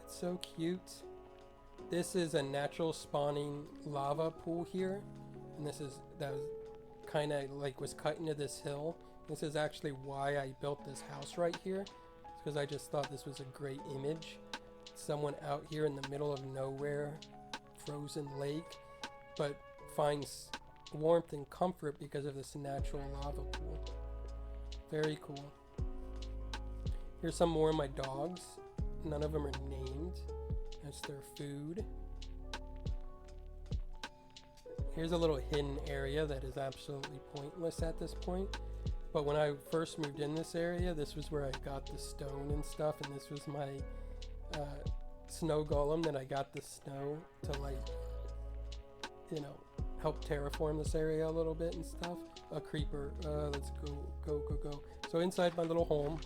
A: It's so cute. This is a natural spawning lava pool here, and that was kind of like was cut into this hill. This is actually why I built this house right here. It's because I just thought this was a great image. Someone out here in the middle of nowhere, frozen lake, but finds warmth and comfort because of this natural lava pool. Very cool. Here's some more of my dogs. None of them are named. That's their food. Here's a little hidden area that is absolutely pointless at this point. But when I first moved in this area, this was where I got the stone and stuff, and this was my snow golem that I got the snow to, like, you know, help terraform this area a little bit and stuff. A creeper. Let's go. So inside my little home,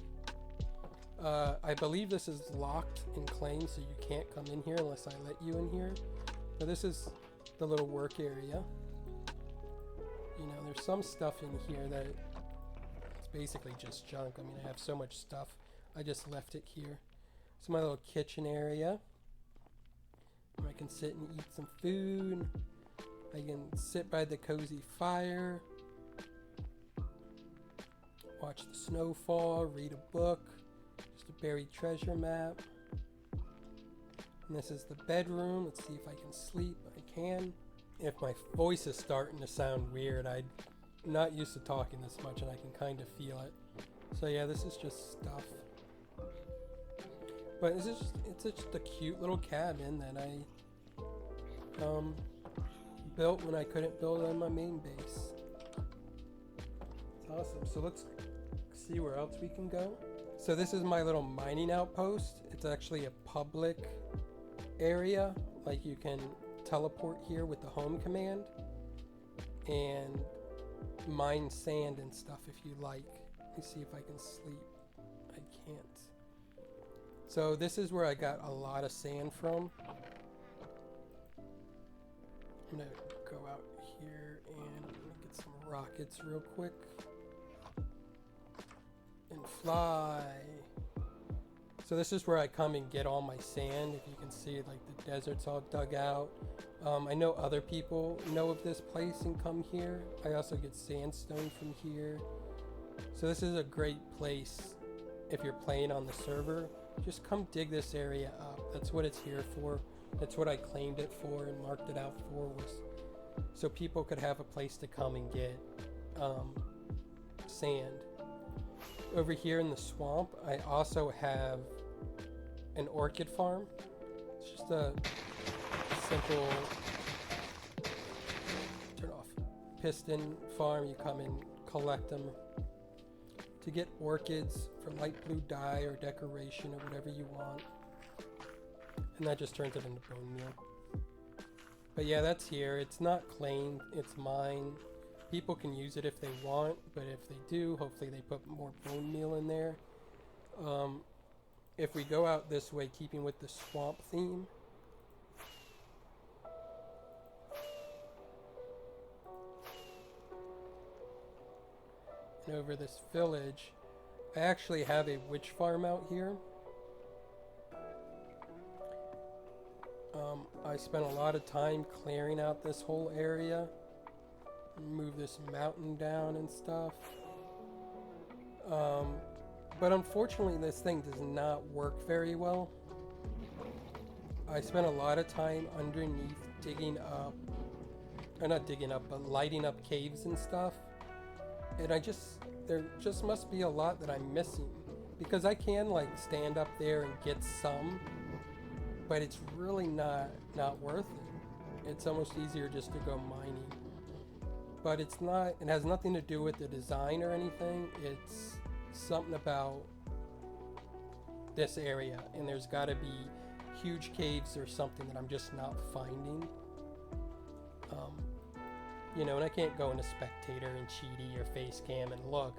A: I believe this is locked and claimed, so you can't come in here unless I let you in here. But this is the little work area. You know, there's some stuff in here that it's basically just junk. I mean, I have so much stuff. I just left it here. So my little kitchen area, where I can sit and eat some food. I can sit by the cozy fire, watch the snow fall, read a book. Just a buried treasure map. And this is the bedroom. Let's see if I can sleep. I can. If my voice is starting to sound weird, I'm not used to talking this much, and I can kind of feel it. So yeah, this is just stuff. But it's just a cute little cabin that I built when I couldn't build on my main base. It's awesome. So let's see where else we can go. So this is my little mining outpost. It's actually a public area. Like, you can teleport here with the home command. And mine sand and stuff if you like. Let me see if I can sleep. I can't. So this is where I got a lot of sand from. I'm gonna go out here and get some rockets real quick. And fly. So this is where I come and get all my sand. If you can see, like, the desert's all dug out. I know other people know of this place and come here. I also get sandstone from here. So this is a great place if you're playing on the server. Just come dig this area up. That's what it's here for. That's what I claimed it for and marked it out for, was so people could have a place to come and get sand. Over here in the swamp, I also have an orchid farm. It's just a simple, turn off, piston farm. You come and collect them to get orchids for light blue dye or decoration or whatever you want. And that just turns it into bone meal. But yeah, that's here. It's not claimed, it's mine. People can use it if they want, but if they do, hopefully they put more bone meal in there. If we go out this way, keeping with the swamp theme, and over this village, I actually have a witch farm out here. I spent a lot of time clearing out this whole area, move this mountain down and stuff. But unfortunately this thing does not work very well. I spent a lot of time underneath digging up, or not digging up, but lighting up caves and stuff. And there just must be a lot that I'm missing. Because I can, like, stand up there and get some, but it's really not worth it. It's almost easier just to go mining. But it's not, it has nothing to do with the design or anything. It's something about this area, and there's got to be huge caves or something that I'm just not finding. You know, and I can't go into spectator and cheaty or face cam and look.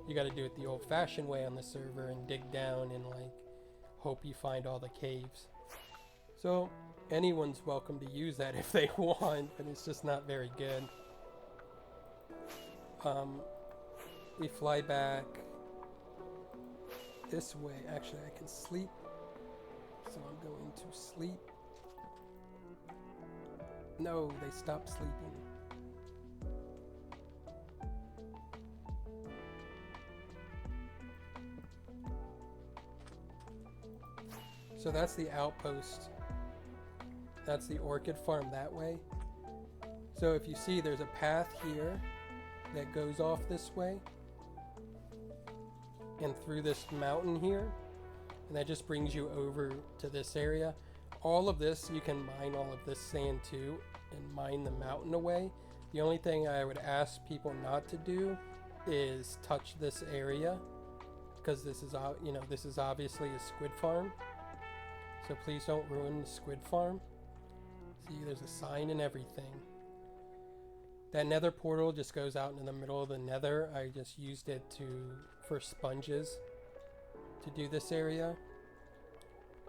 A: You got to do it the old-fashioned way on the server and dig down and, like, hope you find all the caves. So anyone's welcome to use that if they want, but it's just not very good. We fly back this way. Actually, I can sleep, so I'm going to sleep. No, they stopped sleeping. So that's the outpost. That's the orchid farm that way. So if you see, there's a path here that goes off this way and through this mountain here, and that just brings you over to this area. All of this, you can mine all of this sand too and mine the mountain away. The only thing I would ask people not to do is touch this area, because this is, you know, this is obviously a squid farm. So please don't ruin the squid farm. See, there's a sign and everything. That nether portal just goes out in the middle of the nether. I just used it for sponges to do this area.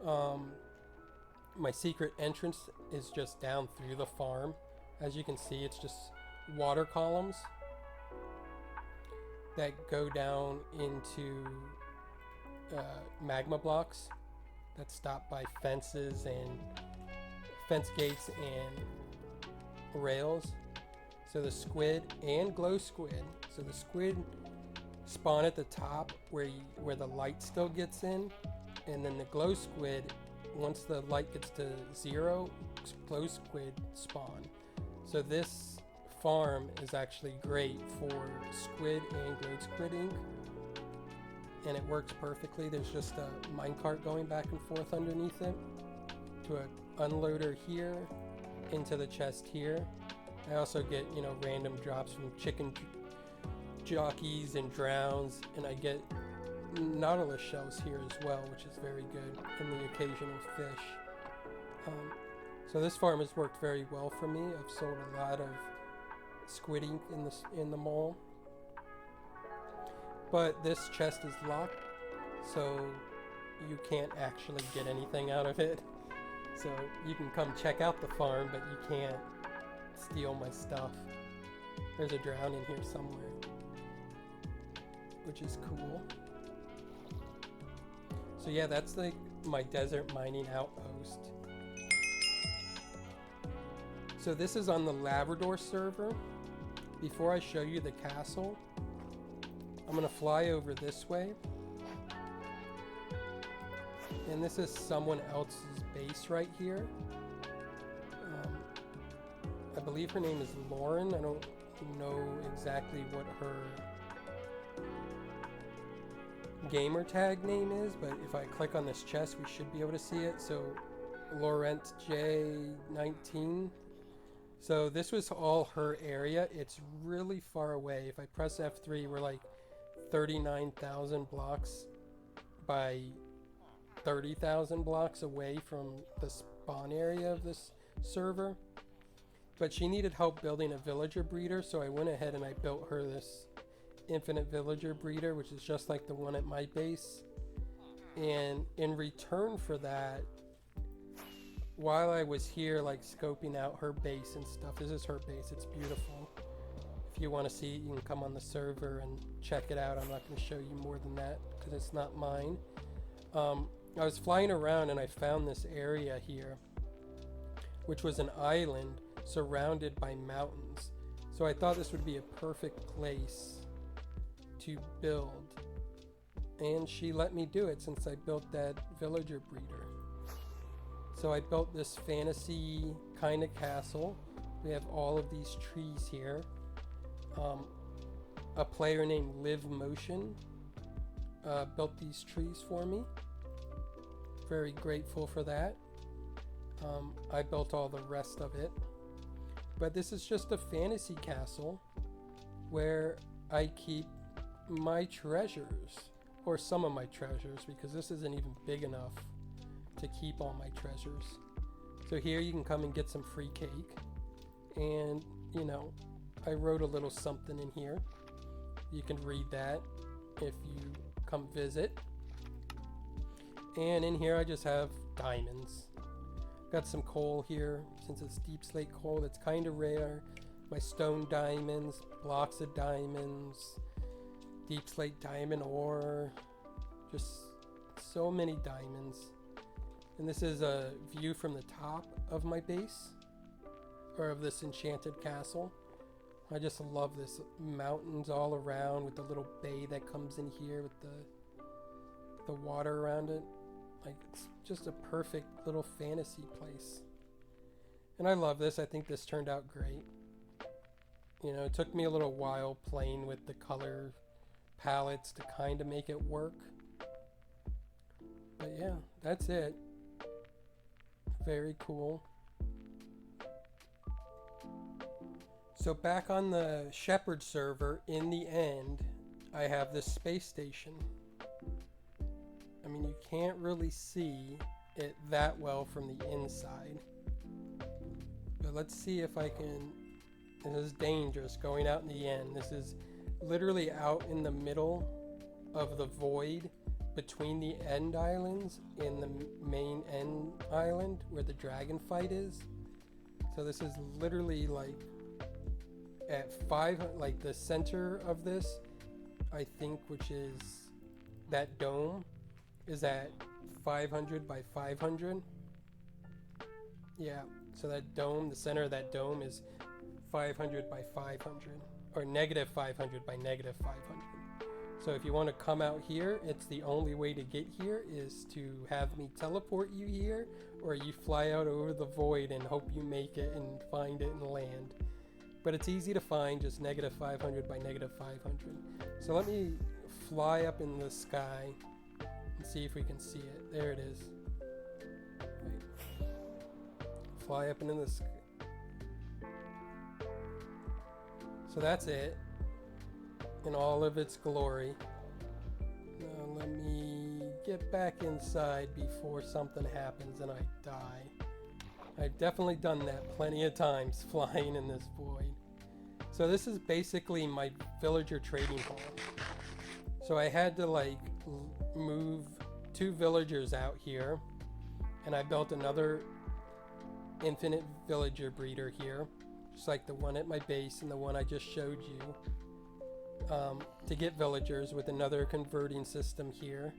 A: My secret entrance is just down through the farm. As you can see, it's just water columns that go down into magma blocks that's stopped by fences and fence gates and rails. So the squid and glow squid. So the squid spawn at the top where the light still gets in, and then the glow squid, once the light gets to 0, glow squid spawn. So this farm is actually great for squid and glow squid ink, and it works perfectly. There's just a minecart going back and forth underneath it to an unloader here into the chest here. I also get, you know, random drops from chicken jockeys and drowns, and I get nautilus shells here as well, which is very good, and the occasional fish. So this farm has worked very well for me. I've sold a lot of squid ink in the mall. But this chest is locked, so you can't actually get anything out of it. So you can come check out the farm, but you can't steal my stuff. There's a drown in here somewhere, which is cool. So yeah, that's like my desert mining outpost. So this is on the Labrador server. Before I show you the castle, I'm gonna fly over this way. And this is someone else's base right here. I believe her name is Lauren. I don't know exactly what her gamer tag name is, but if I click on this chest, we should be able to see it. So Laurent J19. So this was all her area. It's really far away. If I press F3, we're like 39,000 blocks by 30,000 blocks away from the spawn area of this server. But she needed help building a villager breeder, so I went ahead and I built her this infinite villager breeder, which is just like the one at my base. And in return for that, while I was here like scoping out her base and stuff, this is her base, it's beautiful. If you want to see it, you can come on the server and check it out. I'm not going to show you more than that because it's not mine. I was flying around and I found this area here, which was an island surrounded by mountains. So I thought this would be a perfect place to build. And she let me do it since I built that villager breeder. So I built this fantasy kind of castle. We have all of these trees here. A player named Live Motion built these trees for me. Very grateful for that. I built all the rest of it. But this is just a fantasy castle where I keep my treasures, or some of my treasures, because this isn't even big enough to keep all my treasures. So here you can come and get some free cake. And, you know, I wrote a little something in here. You can read that if you come visit. And in here I just have diamonds. Got some coal here, since it's deep slate coal, it's kind of rare. My stone diamonds, blocks of diamonds, deep slate diamond ore, just so many diamonds. And this is a view from the top of my base, or of this enchanted castle. I just love this, mountains all around with the little bay that comes in here with the water around it. Like, it's just a perfect little fantasy place. And I love this. I think this turned out great. You know, it took me a little while playing with the color palettes to kind of make it work. But yeah, that's it. Very cool. So back on the Shepherd server, in the end, I have this space station. I mean, you can't really see it that well from the inside. But let's see if I can... This is dangerous going out in the end. This is literally out in the middle of the void between the end islands and the main end island where the dragon fight is. So this is literally like at 500, like the center of this, I think, which is that dome, is at 500 by 500. Yeah, so that dome, the center of that dome is 500 by 500, or negative 500 by negative 500. So if you want to come out here, it's the only way to get here is to have me teleport you here, or you fly out over the void and hope you make it and find it and land. But it's easy to find, just negative 500 by negative 500. So let me fly up in the sky and see if we can see it. There it is. Right. Fly up into the sky. So that's it in all of its glory. Now let me get back inside before something happens and I die. I've definitely done that plenty of times, flying in this void. So this is basically my villager trading hall. So I had to like move 2 villagers out here, and I built another infinite villager breeder here, just like the one at my base and the one I just showed you, to get villagers, with another converting system here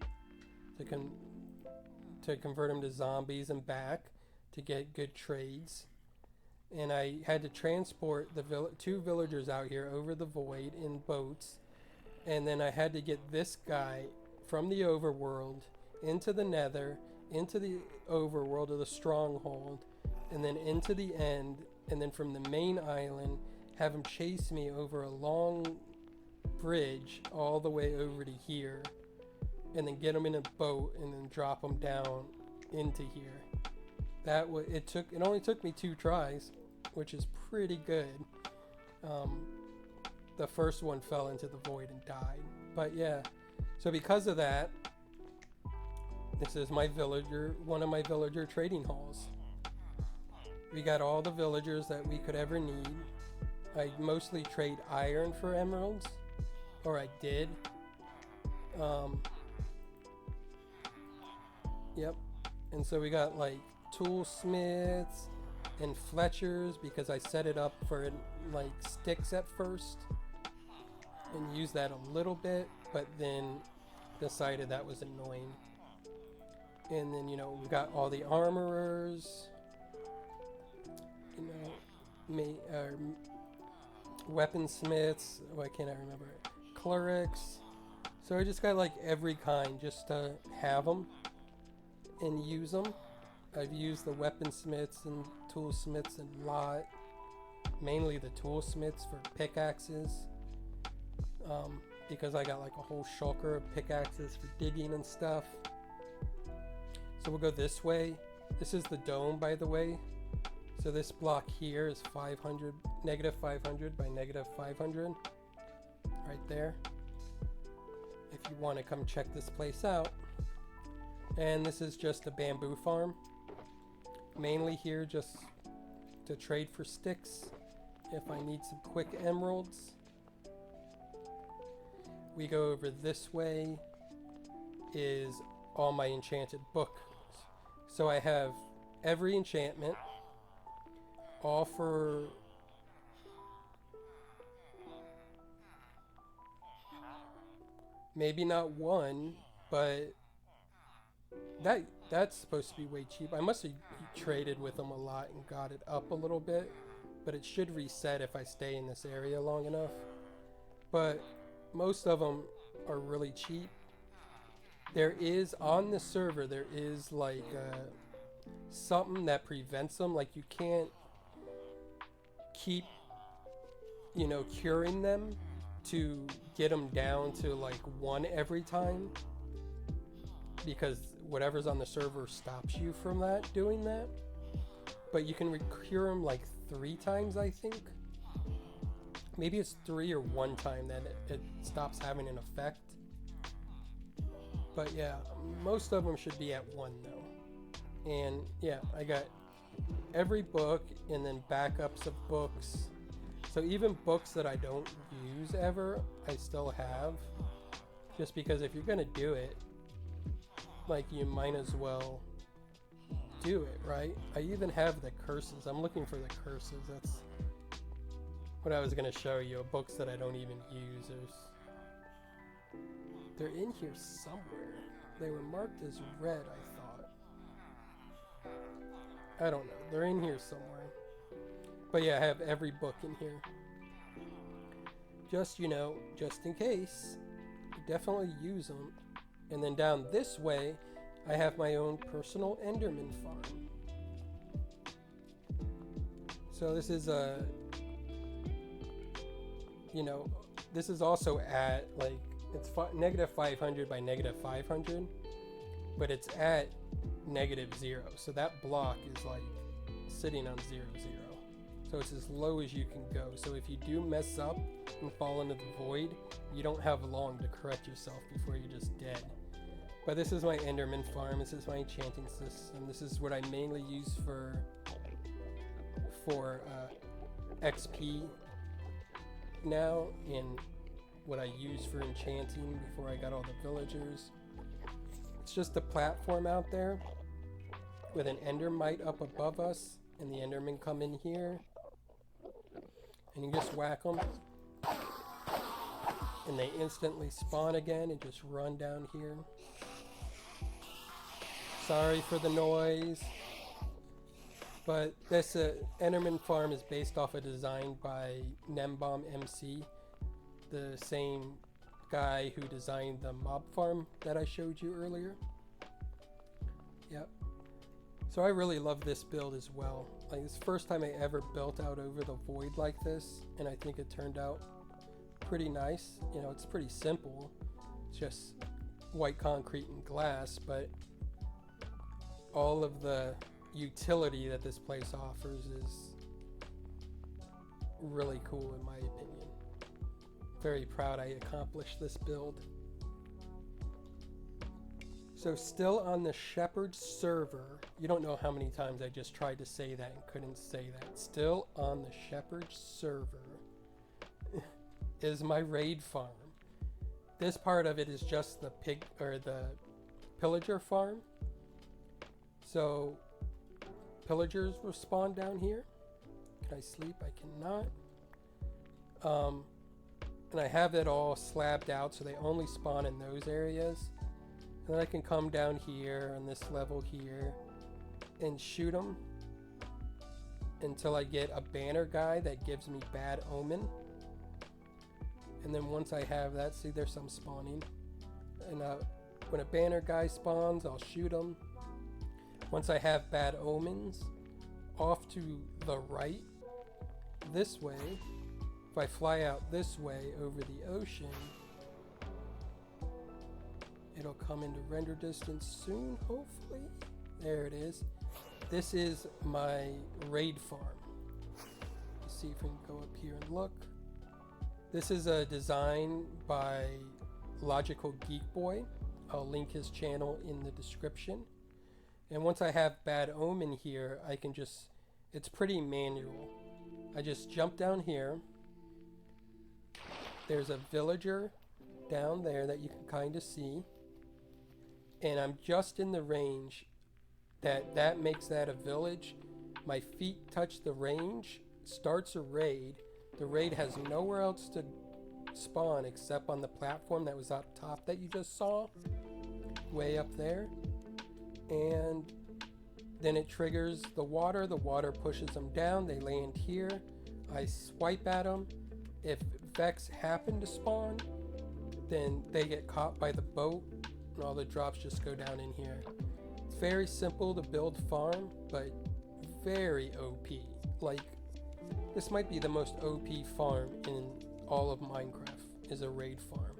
A: to convert them to zombies and back to get good trades. And I had to transport the 2 villagers out here over the void in boats, and then I had to get this guy from the overworld into the nether, into the overworld of the stronghold, and then into the end, and then from the main island have him chase me over a long bridge all the way over to here, and then get him in a boat and then drop him down into here. It only took me 2 tries, which is pretty good. The first one fell into the void and died. But yeah, so because of that, this is my one of my villager trading halls. We got all the villagers that we could ever need. I mostly trade iron for emeralds, or I did. Yep. And so we got like toolsmiths and Fletchers, because I set it up for like sticks at first and used that a little bit, but then decided that was annoying. And then, you know, we got all the armorers, you know, weaponsmiths, why can't I remember it? Clerics. So I just got like every kind just to have them and use them. I've used the weaponsmiths and toolsmiths a lot, mainly the toolsmiths for pickaxes, because I got like a whole shulker of pickaxes for digging and stuff. So we'll go this way. This is the dome, by the way. So this block here is -500 by -500, right there, if you want to come check this place out. And this is just a bamboo farm, mainly here just to trade for sticks if I need some quick emeralds. We go over this way is all my enchanted books. So I have every enchantment, all for maybe not 1, but that's supposed to be way cheap. I must have traded with them a lot and got it up a little bit, but it should reset if I stay in this area long enough. But most of them are really cheap. There is, on the server, there is like something that prevents them. Like you can't keep, you know, curing them to get them down to like 1 every time, because whatever's on the server stops you from doing that. But you can cure them like 3 times, I think. Maybe it's 3 or 1 time that it stops having an effect. But yeah, most of them should be at 1 though. And yeah, I got every book and then backups of books. So even books that I don't use ever, I still have. Just because if you're gonna do it, like, you might as well do it, right? I even have the curses. I'm looking for the curses. That's what I was gonna show you. Books that I don't even use. They're in here somewhere. They were marked as red, I thought. I don't know. They're in here somewhere. But yeah, I have every book in here. Just, you know, just in case. Definitely use them. And then down this way, I have my own personal Enderman farm. So this is a, you know, this is also at like, it's -500 by -500, but it's at -0. So that block is like sitting on 0, 0. So it's as low as you can go. So if you do mess up and fall into the void, you don't have long to correct yourself before you're just dead. But this is my Enderman farm. This is my enchanting system. This is what I mainly use for XP now and what I use for enchanting before I got all the villagers. It's just a platform out there with an endermite up above us, and the endermen come in here and you just whack them and they instantly spawn again and just run down here. Sorry for the noise, but this enderman farm is based off a design by Nembomb MC, the same guy who designed the mob farm that I showed you earlier. Yep. So I really love this build as well. Like, it's the first time I ever built out over the void like this, and I think it turned out pretty nice. You know, it's pretty simple. It's just white concrete and glass, but all of the utility that this place offers is really cool in my opinion. Very proud I accomplished this build. So still on the Shepherd server, you don't know how many times I just tried to say that and couldn't say that. Still on the Shepherd server is my raid farm. This part of it is just the pig or the pillager farm. So pillagers will spawn down here. Can I sleep? I cannot. And I have it all slabbed out so they only spawn in those areas. And then I can come down here on this level here and shoot them until I get a banner guy that gives me bad omen. And then once I have that, see, there's some spawning. And when a banner guy spawns, I'll shoot him. Once I have bad omens, off to the right, this way, if I fly out this way over the ocean, it'll come into render distance soon, hopefully. There it is. This is my raid farm. Let's see if we can go up here and look. This is a design by Logical Geek Boy. I'll link his channel in the description. And once I have bad omen here, I can just, it's pretty manual. I just jump down here. There's a villager down there that you can kind of see. And I'm just in the range that makes that a village. My feet touch the range, starts a raid. The raid has nowhere else to spawn except on the platform that was up top that you just saw, way up there. And then it triggers the water pushes them down, they land here, I swipe at them. If Vex happen to spawn, then they get caught by the boat and all the drops just go down in here. It's very simple to build farm, but very OP. Like, this might be the most OP farm in all of Minecraft, is a raid farm.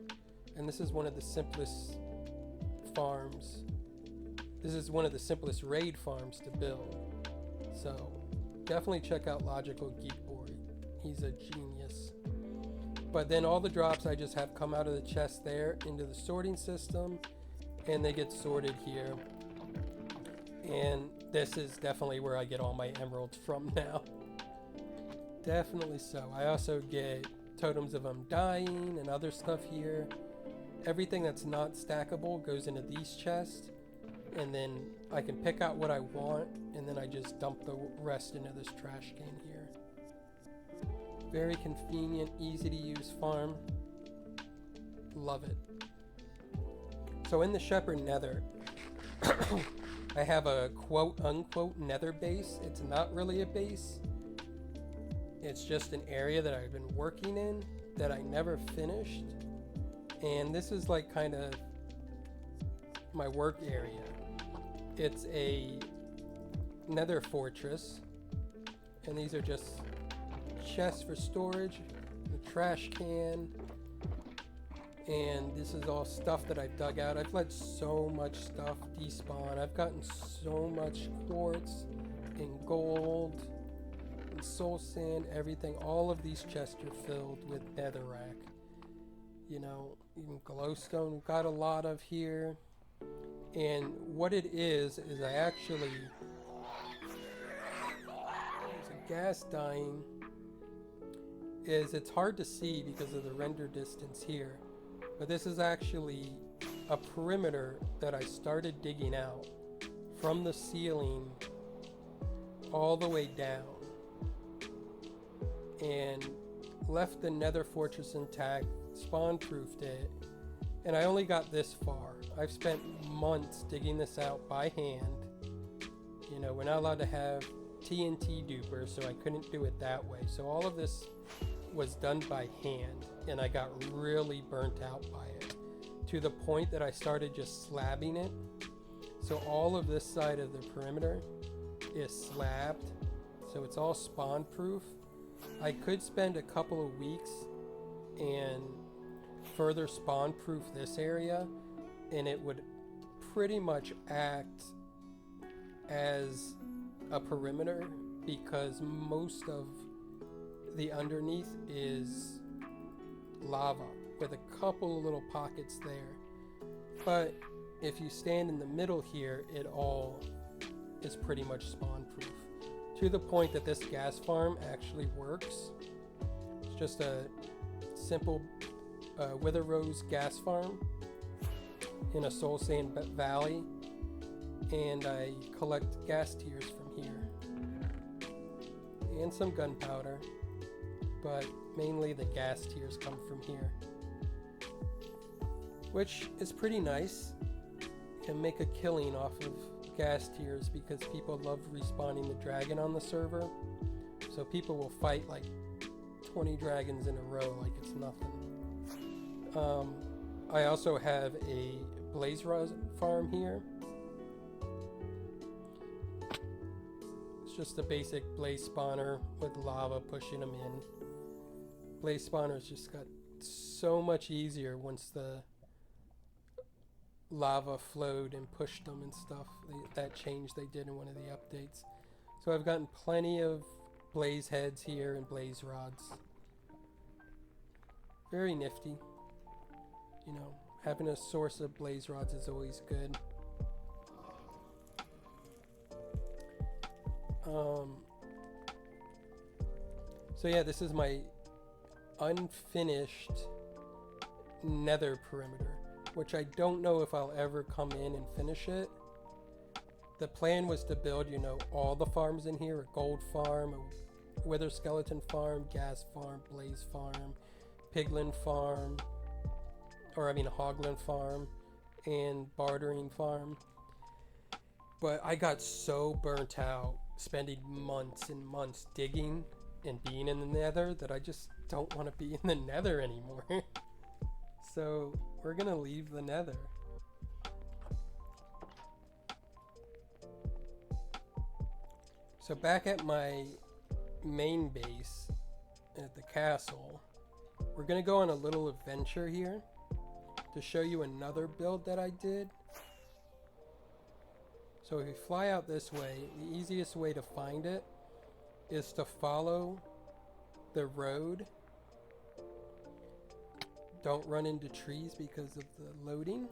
A: And this is one of the simplest farms. This is one of the simplest raid farms to build. So definitely check out Logical Geek Boy. He's a genius. But then all the drops I just have come out of the chest there into the sorting system, and they get sorted here. And this is definitely where I get all my emeralds from now. Definitely so. I also get totems of undying and other stuff here. Everything that's not stackable goes into these chests, and then I can pick out what I want, and then I just dump the rest into this trash can here. Very convenient, easy to use farm. Love it. So in the Shepherd Nether, I have a quote unquote nether base. It's not really a base. It's just an area that I've been working in that I never finished. And this is like kind of my work area. It's a nether fortress. And these are just chests for storage, the trash can, and this is all stuff that I've dug out. I've let so much stuff despawn. I've gotten so much quartz and gold and soul sand, everything. All of these chests are filled with netherrack. You know, even glowstone we've got a lot of here. And what it is I actually, there's a gas dying. is it's hard to see because of the render distance here, but this is actually a perimeter that I started digging out from the ceiling all the way down and left the nether fortress intact, spawn proofed it, and I only got this far. I've spent months digging this out by hand. You know, we're not allowed to have TNT duper, so I couldn't do it that way. So all of this was done by hand, and I got really burnt out by it, to the point that I started just slabbing it. So all of this side of the perimeter is slabbed, so it's all spawn proof. I could spend a couple of weeks and further spawn proof this area, and it would pretty much act as a perimeter, because most of the underneath is lava with a couple of little pockets there. But if you stand in the middle here, it all is pretty much spawn proof, to the point that this gas farm actually works. It's just a simple Wither Rose gas farm in a soul sand valley, and I collect gas tiers from here and some gunpowder, but mainly the gas tiers come from here, which is pretty nice. Can make a killing off of gas tiers because people love respawning the dragon on the server, so people will fight like 20 dragons in a row like it's nothing. I also have a blaze rod farm here. It's just a basic blaze spawner with lava pushing them in. Blaze spawners just got so much easier once the lava flowed and pushed them and stuff. That change they did in one of the updates. So I've gotten plenty of blaze heads here and blaze rods. Very nifty. You know, having a source of blaze rods is always good. So yeah, this is my unfinished nether perimeter, which I don't know if I'll ever come in and finish it. The plan was to build, you know, all the farms in here: a gold farm, a wither skeleton farm, gas farm, blaze farm, piglin farm, or I mean a hoglin farm, and bartering farm. But I got so burnt out spending months and months digging and being in the nether that I just don't want to be in the nether anymore. So we're gonna leave the nether. So back at my main base at the castle, we're gonna go on a little adventure here to show you another build that I did. So if you fly out this way, the easiest way to find it is to follow the road. Don't run into trees because of the loading.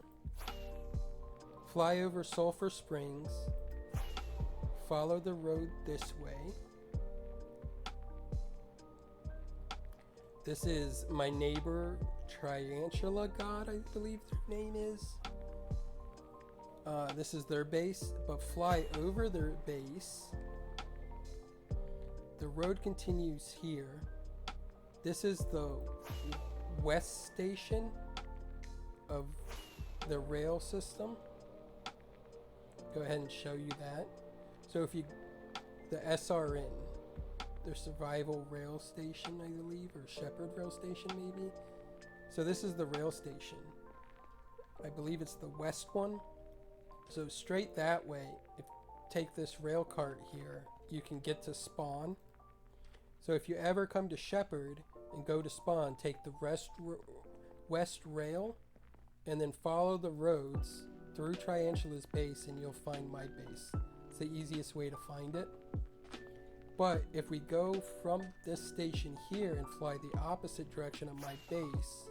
A: Fly over Sulphur Springs. Follow the road this way. This is my neighbor, Triantula God, I believe their name is. This is their base, but fly over their base. The road continues here. This is the west station of the rail system. Go ahead and show you that. So if you, the SRN, their survival rail station, I believe, or Shepherd rail station maybe. So this is the rail station. I believe it's the west one. So straight that way, if take this rail cart here, you can get to spawn. So if you ever come to Shepherd and go to spawn, take the west rail and then follow the roads through Triantula's base and you'll find my base. It's the easiest way to find it. But if we go from this station here and fly the opposite direction of my base,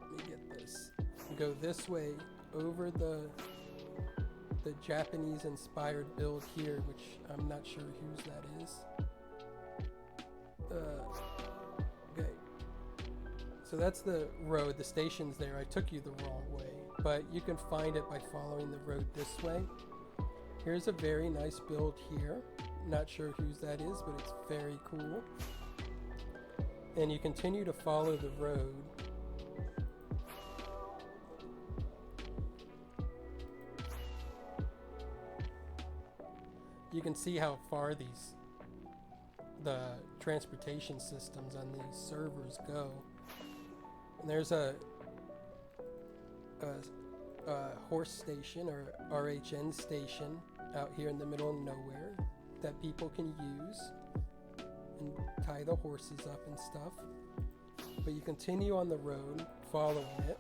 A: let me get this. Go this way over the Japanese inspired build here, which I'm not sure whose that is. Okay. So that's the road. The station's there. I took you the wrong way, but you can find it by following the road this way. Here's a very nice build here. Not sure whose that is, but it's very cool. And you continue to follow the road. You can see how far the transportation systems on these servers go. And there's a horse station or RHN station out here in the middle of nowhere that people can use and tie the horses up and stuff. But you continue on the road following it.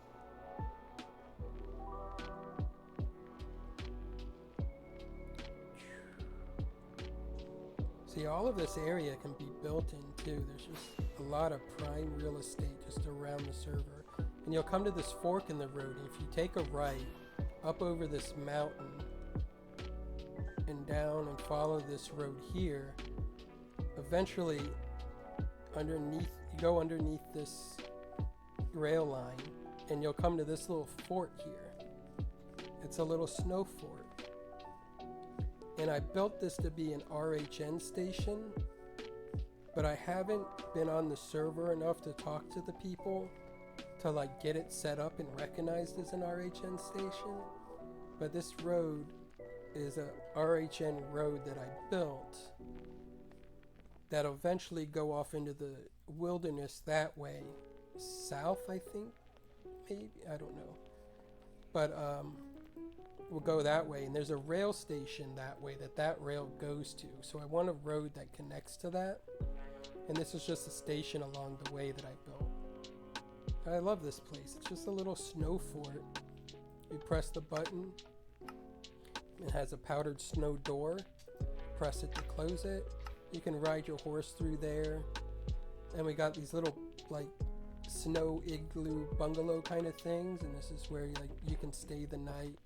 A: See, all of this area can be built in too. There's just a lot of prime real estate just around the server. And you'll come to this fork in the road, and if you take a right up over this mountain and down and follow this road here, eventually underneath, you go underneath this rail line and you'll come to this little fort here. It's a little snow fort. And I built this to be an RHN station, but I haven't been on the server enough to talk to the people to like get it set up and recognized as an RHN station. But this road is a RHN road that I built that'll eventually go off into the wilderness that way. South, I think, maybe, I don't know. But we'll go that way, and there's a rail station that way that rail goes to. So I want a road that connects to that, and this is just a station along the way that I built. I love this place. It's just a little snow fort. You press the button, it has a powdered snow door. Press it to close it. You can ride your horse through there, and we got these little like snow igloo bungalow kind of things, and this is where you can stay the night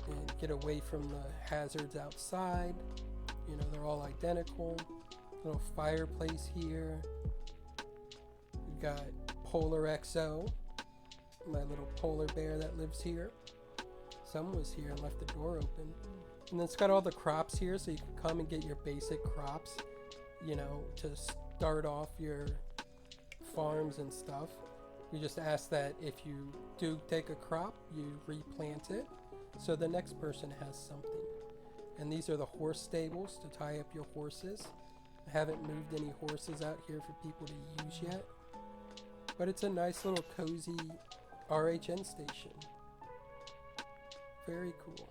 A: and get away from the hazards outside. You know, they're all identical. Little fireplace here. We've got Polar XO, my little polar bear that lives here. Someone was here and left the door open. And then it's got all the crops here, so you can come and get your basic crops, you know, to start off your farms and stuff. We just ask that if you do take a crop, you replant it so the next person has something. And these are the horse stables to tie up your horses. I haven't moved any horses out here for people to use yet, but it's a nice little cozy RHN station. Very cool.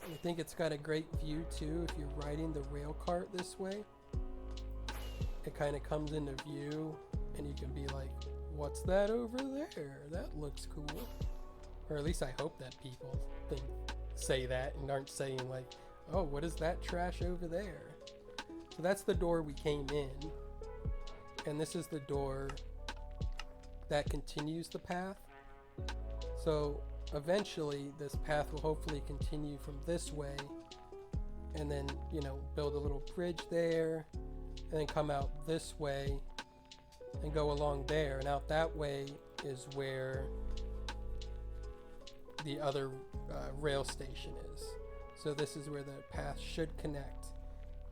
A: I think it's got a great view too. If you're riding the rail cart this way, it kind of comes into view and you can be like, what's that over there? That looks cool. Or at least I hope that people say that and aren't saying like, oh, what is that trash over there? So that's the door we came in, and this is the door that continues the path. So eventually this path will hopefully continue from this way, and then, you know, build a little bridge there, and then come out this way and go along there, and out that way is where the other rail station is. So this is where the path should connect.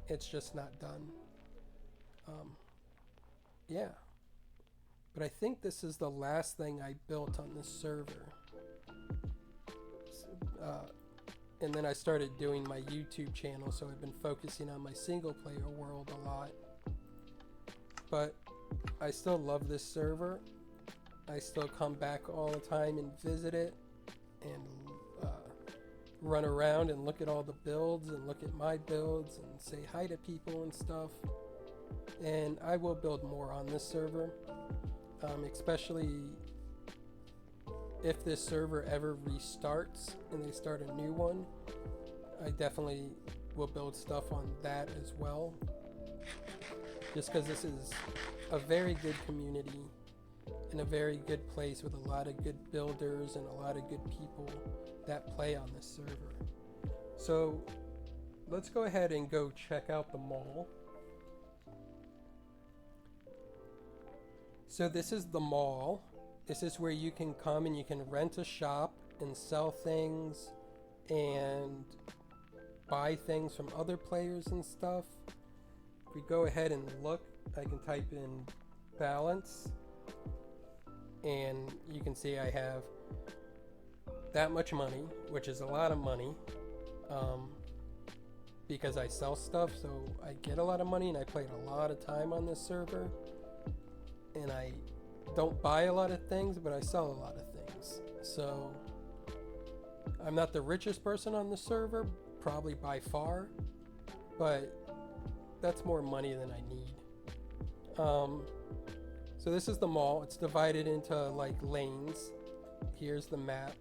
A: It's just not done. Yeah. But I think this is the last thing I built on this server. And then I started doing my YouTube channel, so I've been focusing on my single player world a lot. But I still love this server. I still come back all the time and visit it and run around and look at all the builds and look at my builds and say hi to people and stuff. And I will build more on this server, especially if this server ever restarts and they start a new one. I definitely will build stuff on that as well, just because this is a very good community and a very good place with a lot of good builders and a lot of good people that play on this server. So let's go ahead and go check out the mall. So this is the mall. This is where you can come and you can rent a shop and sell things and buy things from other players and stuff. If we go ahead and look, I can type in balance and you can see I have that much money, which is a lot of money, because I sell stuff, so I get a lot of money and I played a lot of time on this server, and I don't buy a lot of things, but I sell a lot of things. So I'm not the richest person on the server, probably by far, but that's more money than I need. So this is the mall. It's divided into like lanes. Here's the map.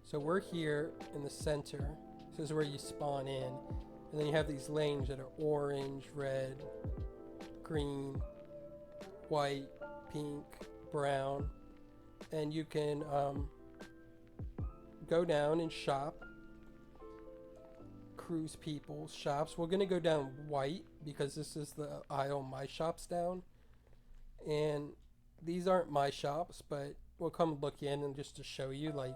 A: So we're here in the center. This is where you spawn in. And then you have these lanes that are orange, red, green, white, pink, brown. And you can go down and shop. Cruise people's shops. We're going to go down white because this is the aisle my shop's down. And these aren't my shops, but we'll come look in and just to show you, like,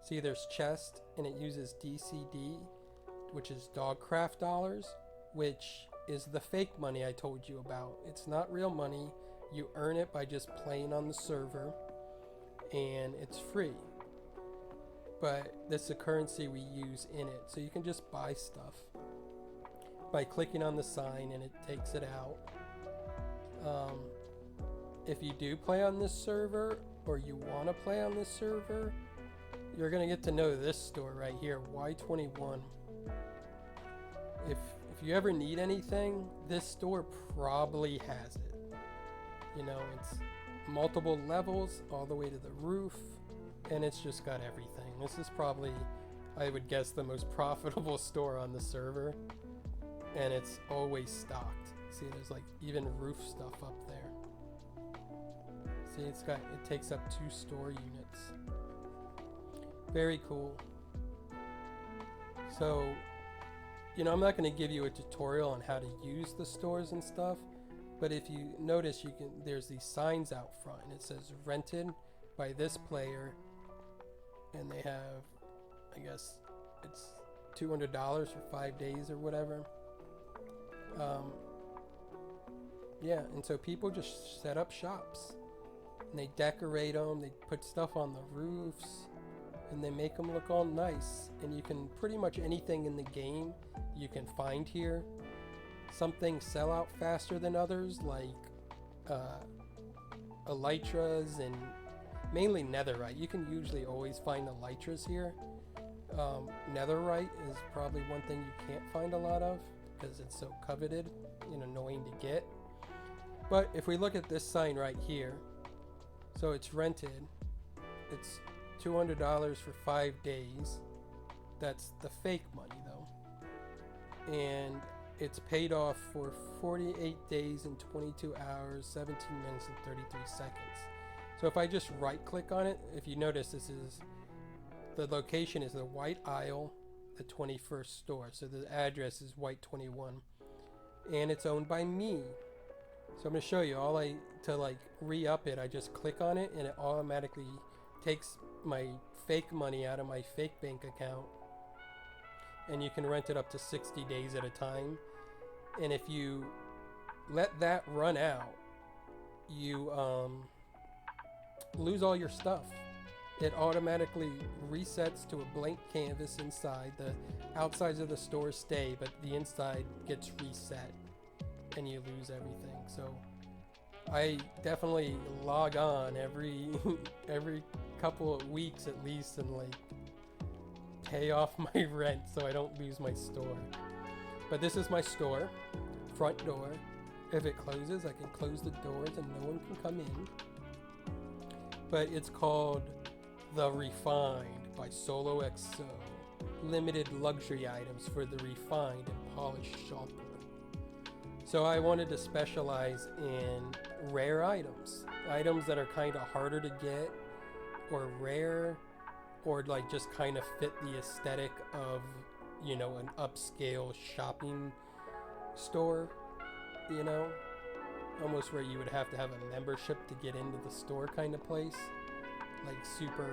A: see there's chest and it uses DCD, which is Dogcraft dollars, which is the fake money I told you about. It's not real money. You earn it by just playing on the server, and it's free. But this is the currency we use in it. So you can just buy stuff by clicking on the sign and it takes it out. If you do play on this server, or you want to play on this server, you're going to get to know this store right here, Y21. If you ever need anything, this store probably has it. You know, it's multiple levels all the way to the roof, and it's just got everything. This is probably, I would guess, the most profitable store on the server, and it's always stocked. See, there's like even roof stuff up there. See, it takes up 2 store units. Very cool. So, you know, I'm not going to give you a tutorial on how to use the stores and stuff, but if you notice, there's these signs out front, and it says rented by this player, and they have, I guess it's $200 for 5 days or whatever. Yeah, and so people just set up shops, and they decorate them, they put stuff on the roofs, and they make them look all nice. And you can pretty much anything in the game you can find here. Some things sell out faster than others, like elytras and mainly netherite. You can usually always find elytras here. Netherite is probably one thing you can't find a lot of because it's so coveted and annoying to get. But if we look at this sign right here, so it's rented, it's $200 for 5 days. That's the fake money though. And it's paid off for 48 days and 22 hours, 17 minutes and 33 seconds. So if I just right click on it, if you notice, the location is the white aisle, the 21st store. So the address is white 21 and it's owned by me. So I'm going to show you, to re-up it, I just click on it and it automatically takes my fake money out of my fake bank account, and you can rent it up to 60 days at a time. And if you let that run out, you lose all your stuff. It automatically resets to a blank canvas inside. The outsides of the store stay, but the inside gets reset and you lose everything. So I definitely log on every couple of weeks at least and pay off my rent so I don't lose my store. But this is my store, front door. If it closes, I can close the doors and no one can come in. But it's called The Refined by Solo XO. Limited luxury items for the refined and polished shopper. So I wanted to specialize in rare items that are kind of harder to get or rare, or just kind of fit the aesthetic of, an upscale shopping store, almost where you would have to have a membership to get into the store kind of place. Like super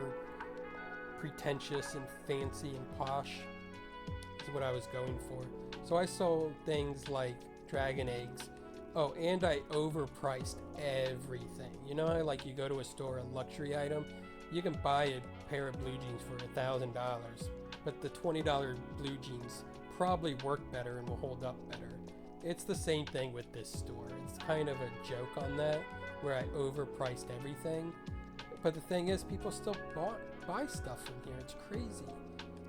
A: pretentious and fancy and posh is what I was going for. So I sold things like dragon eggs. Oh, and I overpriced everything. You know how like you go to a store, a luxury item, you can buy a pair of blue jeans for $1,000, but the $20 blue jeans probably work better and will hold up better. It's the same thing with this store. It's kind of a joke on that, where I overpriced everything. But the thing is, people still buy stuff from here. It's crazy.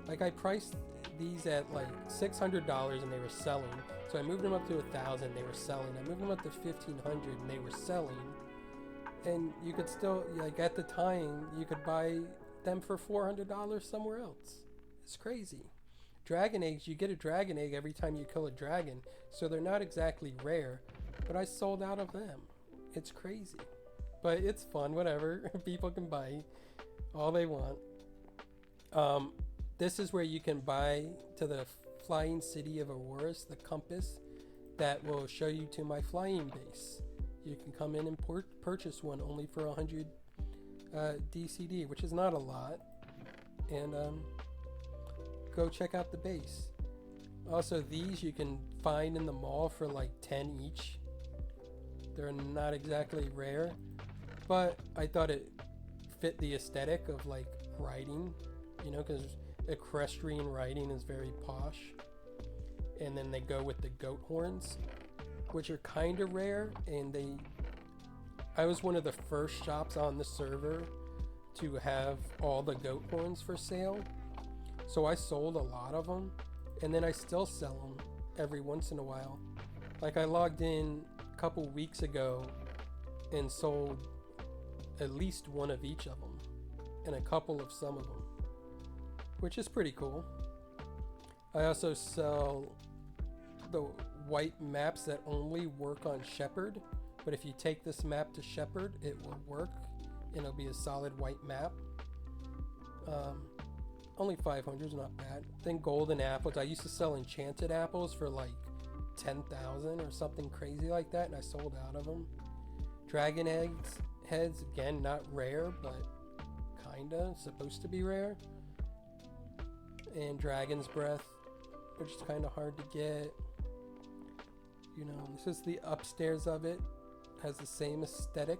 A: Like I priced these at like $600 and they were selling. So I moved them up to $1,000, they were selling. I moved them up to $1,500 and they were selling. And you could still, like at the time, you could buy them for $400 somewhere else. It's crazy. Dragon eggs, you get a dragon egg every time you kill a dragon, so they're not exactly rare, but I sold out of them. It's crazy. But it's fun, whatever. People can buy all they want. This is where you can buy to the flying city of Aurorus, the compass that will show you to my flying base. You can come in and purchase one only for 100 DCD, which is not a lot. And go check out the base. Also, these you can find in the mall for like 10 each. They're not exactly rare, but I thought it fit the aesthetic of like riding, you know, because equestrian riding is very posh. And then they go with the goat horns, which are kind of rare, and I was one of the first shops on the server to have all the goat horns for sale. So I sold a lot of them, and then I still sell them every once in a while. Like I logged in a couple weeks ago and sold at least one of each of them, and a couple of some of them, which is pretty cool. I also sell the white maps that only work on Shepherd, but if you take this map to Shepherd, it will work, and it'll be a solid white map. Only 500 is not bad. Then golden apples. I used to sell enchanted apples for like 10,000 or something crazy like that, and I sold out of them. Dragon eggs, heads, again, not rare, but kinda supposed to be rare. And dragon's breath, which is kind of hard to get. You know, this is the upstairs of it. Has the same aesthetic.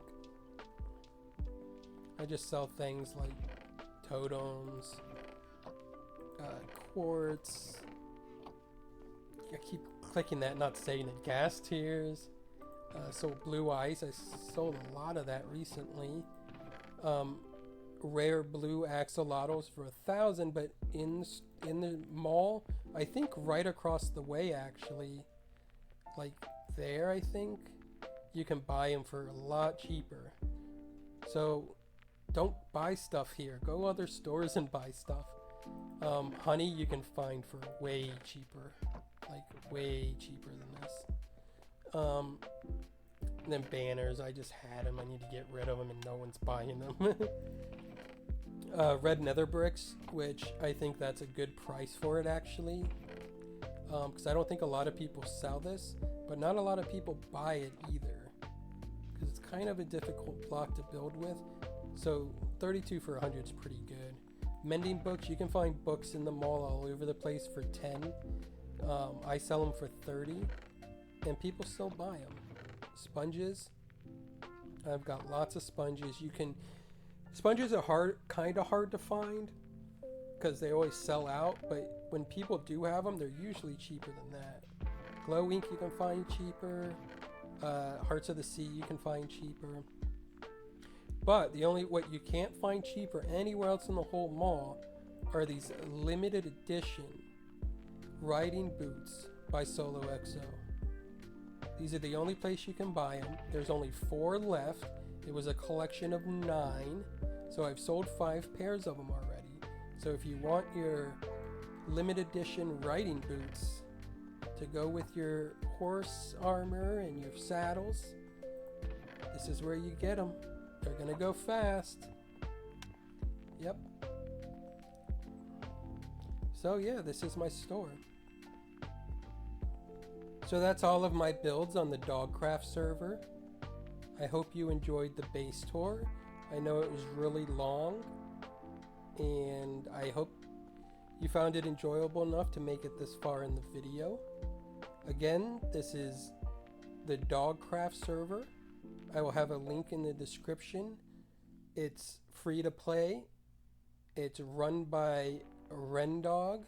A: I just sell things like totems, quartz. I keep clicking that, not saying it. Gas tiers. So blue ice. I sold a lot of that recently. Rare blue axolotls for 1,000, but in the mall, I think right across the way, actually, like there, I think you can buy them for a lot cheaper. So don't buy stuff here. Go other stores and buy stuff. Honey you can find for way cheaper, like way cheaper than this. And then banners, I just had them. I need to get rid of them, and no one's buying them. Red nether bricks, which I think that's a good price for it, actually, because I don't think a lot of people sell this, but not a lot of people buy it either, because it's kind of a difficult block to build with. So 32 for 100 is pretty good. Mending books, you can find books in the mall all over the place for 10. I sell them for 30, and people still buy them. Sponges, I've got lots of sponges. Sponges are kind of hard to find because they always sell out, but when people do have them, they're usually cheaper than that. Glow ink you can find cheaper. Hearts of the Sea you can find cheaper. But what you can't find cheaper anywhere else in the whole mall are these limited edition riding boots by Solo XO. These are the only place you can buy them. There's only 4 left. It was a collection of 9, so I've sold 5 pairs of them already. So if you want your limited edition riding boots to go with your horse armor and your saddles, this is where you get them. They're gonna go fast. Yep. So yeah, this is my store. So that's all of my builds on the Dogcraft server. I hope you enjoyed the base tour. I know it was really long, and I hope you found it enjoyable enough to make it this far in the video. Again, this is the Dogcraft server. I will have a link in the description. It's free to play. It's run by ReNDoG,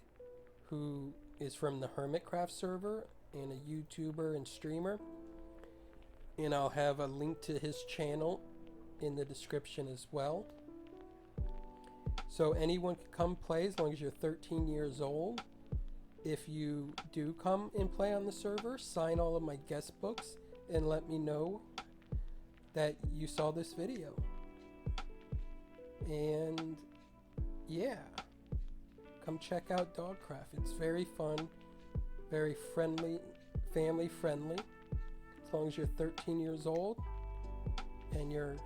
A: who is from the Hermitcraft server and a YouTuber and streamer. And I'll have a link to his channel in the description as well. So anyone can come play as long as you're 13 years old. If you do come and play on the server, sign all of my guest books and let me know that you saw this video. And yeah, come check out Dogcraft. It's very fun, very friendly, family friendly. As long as you're 13 years old and you're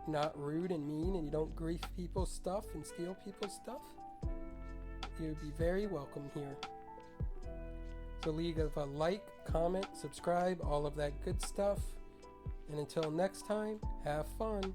A: not rude and mean and you don't grief people's stuff and steal people's stuff, you'd be very welcome here. So leave a like, comment, subscribe, all of that good stuff. And until next time, have fun.